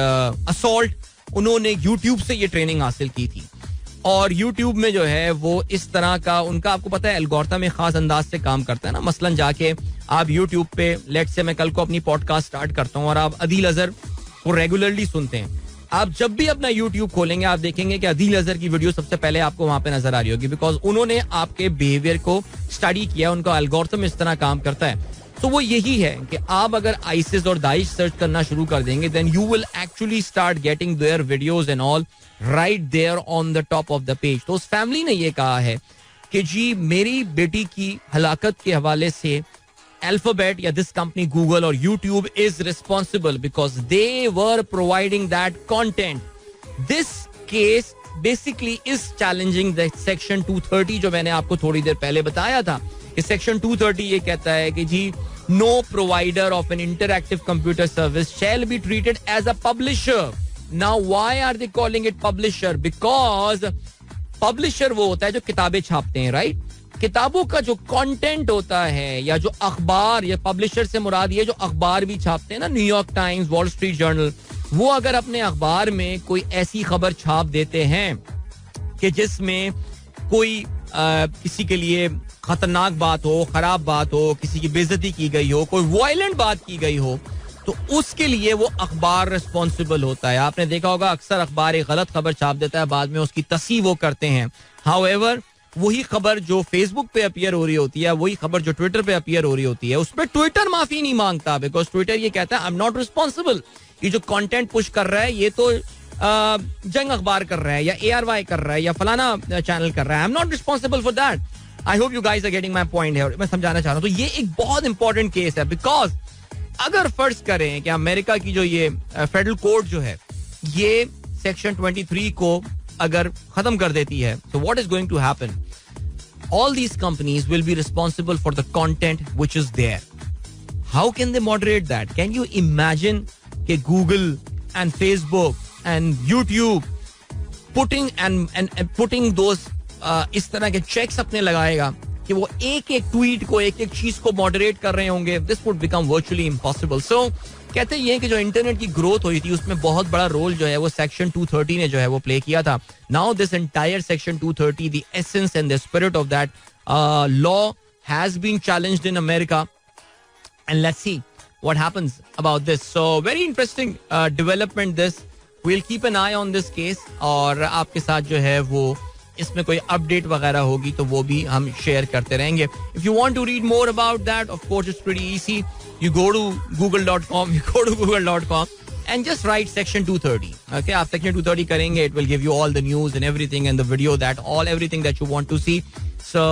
assault, उन्होंने यूट्यूब से ये ट्रेनिंग हासिल की थी. और यूट्यूब में जो है वो इस तरह का उनका, आपको पता है एल्गोरिथम में खास अंदाज से काम करता है ना. मसलन जाके आप यूट्यूब पे लेट्स से मैं कल को अपनी पॉडकास्ट स्टार्ट करता हूँ और आप अदील अजहर को रेगुलरली सुनते हैं, आप जब भी अपना यूट्यूब खोलेंगे आप देखेंगे कि अदील अजहर की वीडियो सबसे पहले आपको वहां पे नजर आ रही होगी, बिकॉज उन्होंने आपके बिहेवियर को स्टडी किया, उनका एल्गोरिथम इस तरह काम करता है. तो वो यही है कि आप अगर आईसिस और दाइश सर्च करना शुरू कर देंगे then you will actually start getting their videos and all right there on the top of the page. तो उस फैमिली ने ये कहा है कि जी मेरी बेटी की हलाकत के हवाले से Alphabet या this company Google और YouTube is responsible because they were providing that content. This case basically is challenging the section 230 जो मैंने आपको थोड़ी देर पहले बताया था. इस section 230 ये कहता है कि जी no provider of an interactive computer service shall be treated as a publisher. Now why are they calling it publisher? Because publisher वो होता है जो किताबें छापते हैं, right? किताबों का जो कंटेंट होता है या जो अखबार, या पब्लिशर से मुराद ये जो अखबार भी छापते हैं ना, New York times, wall street journal, वो अगर अपने अखबार में कोई ऐसी खबर छाप देते हैं कि जिसमें कोई किसी के लिए खतरनाक बात हो, खराब बात हो, किसी की बेइज्जती की गई हो, कोई वायलेंट बात की गई हो, तो उसके लिए वो अखबार रिस्पॉन्सिबल होता है. आपने देखा होगा अक्सर अखबार एक गलत खबर छाप देता है, बाद में उसकी तस्हीह वो करते हैं. हाउएवर वही खबर जो फेसबुक पे अपीयर हो रही होती है, वही खबर जो ट्विटर पे अपीयर हो रही होती है, उस पर ट्विटर माफी नहीं मांगता, बिकॉज ट्विटर ये कहता है आई एम नॉट रिस्पॉन्सिबल. ये जो कंटेंट पुश कर रहा है ये तो जंग अखबार कर रहा है या ARY कर रहा है या फलाना चैनल कर रहा है, I am not responsible for that. I hope you guys are getting my point है. मैं समझाना चाह रहा हूँ. तो ये एक बहुत इंपॉर्टेंट केस है, बिकॉज अगर फर्ज करें कि अमेरिका की जो ये फेडरल कोर्ट जो है ये सेक्शन 23 को अगर खत्म कर देती है, तो what is going to happen? All these companies will be responsible for the content which is there. How can they moderate that? Can you imagine कि Google and Facebook and YouTube putting those इस तरह के checks अपने लगाएगा कि वो एक एक ट्वीट को, एक एक चीज को मॉडरेट कर रहे होंगे? This would become virtually impossible. So कहते हैं कि जो इंटरनेट की ग्रोथ हुई थी उसमें बहुत बड़ा रोल जो है वो सेक्शन 230 ने जो है वो प्ले किया था. Now this entire section 230, the essence and the spirit of that law has been challenged in America, and let's see what happens about this. So very interesting development this. We will keep an eye on this case, और आपके साथ जो है वो इसमें कोई update वगैरह होगी तो वो भी हम शेयर करते रहेंगे. If you want to read more about that, of course it's pretty easy. You go to google.com and just write section 230. Okay, आप section 230 करेंगे, it will give you all the news and everything and the video everything that you want to see. So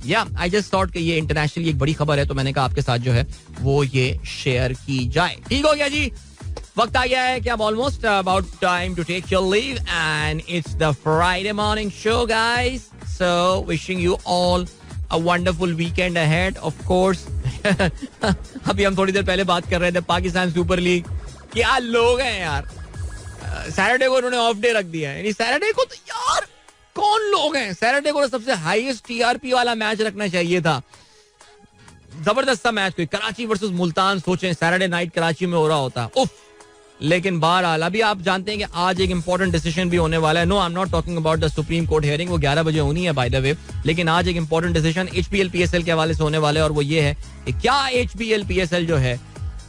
yeah, I just thought कि ये internationally एक बड़ी खबर है, तो मैंने कहा आपके साथ जो है वो ये शेयर की जाए. ठीक हो गया जी, वक्त आ गया है कि अब almost about time to take your leave, and it's the Friday morning show, guys. So wishing you all a wonderful weekend ahead, of course. अभी हम थोड़ी देर पहले बात कर रहे थे पाकिस्तान सुपर लीग. क्या लोग हैं यार, सैटरडे को उन्होंने ऑफ डे रख दिया है. यानी सैटरडे को तो यार कौन लोग हैं, सैटरडे को तो सबसे हाईएस्ट TRP वाला मैच रखना चाहिए था. जबरदस्त सा मैच, कोई कराची वर्सेस मुल्तान, सोचें सैटरडे नाइट कराची में हो रहा होता. उफ. लेकिन बहरहाल अभी आप जानते हैं कि आज एक इंपॉर्टेंट डिसीजन भी होने वाला है. No, I am not talking about the supreme court hearing, वो 11 बजे होनी है बाय द वे. लेकिन आज एक इंपॉर्टेंट डिसीजन HPL PSL के हवाले से होने वाले, और वो ये है कि क्या HPL PSL जो है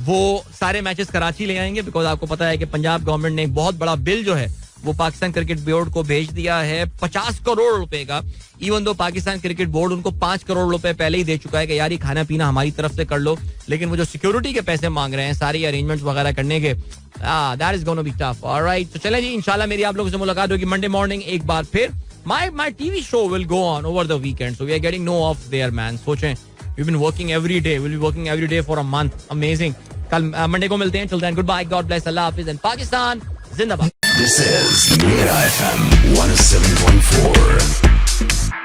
वो सारे मैचेस कराची ले आएंगे. बिकॉज आपको पता है कि पंजाब गवर्नमेंट ने एक बहुत बड़ा बिल जो है वो पाकिस्तान क्रिकेट बोर्ड को भेज दिया है 50 करोड़ रुपए का. Even though Pakistan cricket board उनको 5 करोड़ रुपए पहले ही दे चुका है कि यार ये खाना पीना हमारी तरफ से कर लो, लेकिन वो जो सिक्योरिटी के पैसे मांग रहे हैं सारी अरेंजमेंट्स वगैरह करने के, that is gonna be tough. Alright, तो चलें जी, इंशाल्लाह मेरी आप लोगों से मुलाकात होगी मंडे मॉर्निंग एक बार फिर. my TV show will go on over the weekend, so we are getting no off there, man. सोचें, we've been working every day, we'll be working every day for a month. Amazing. कल Monday को मिलते हैं. Till then, goodbye, God bless, Allah Hafiz, and Pakistan Zindabad. This is Mira FM 107.4.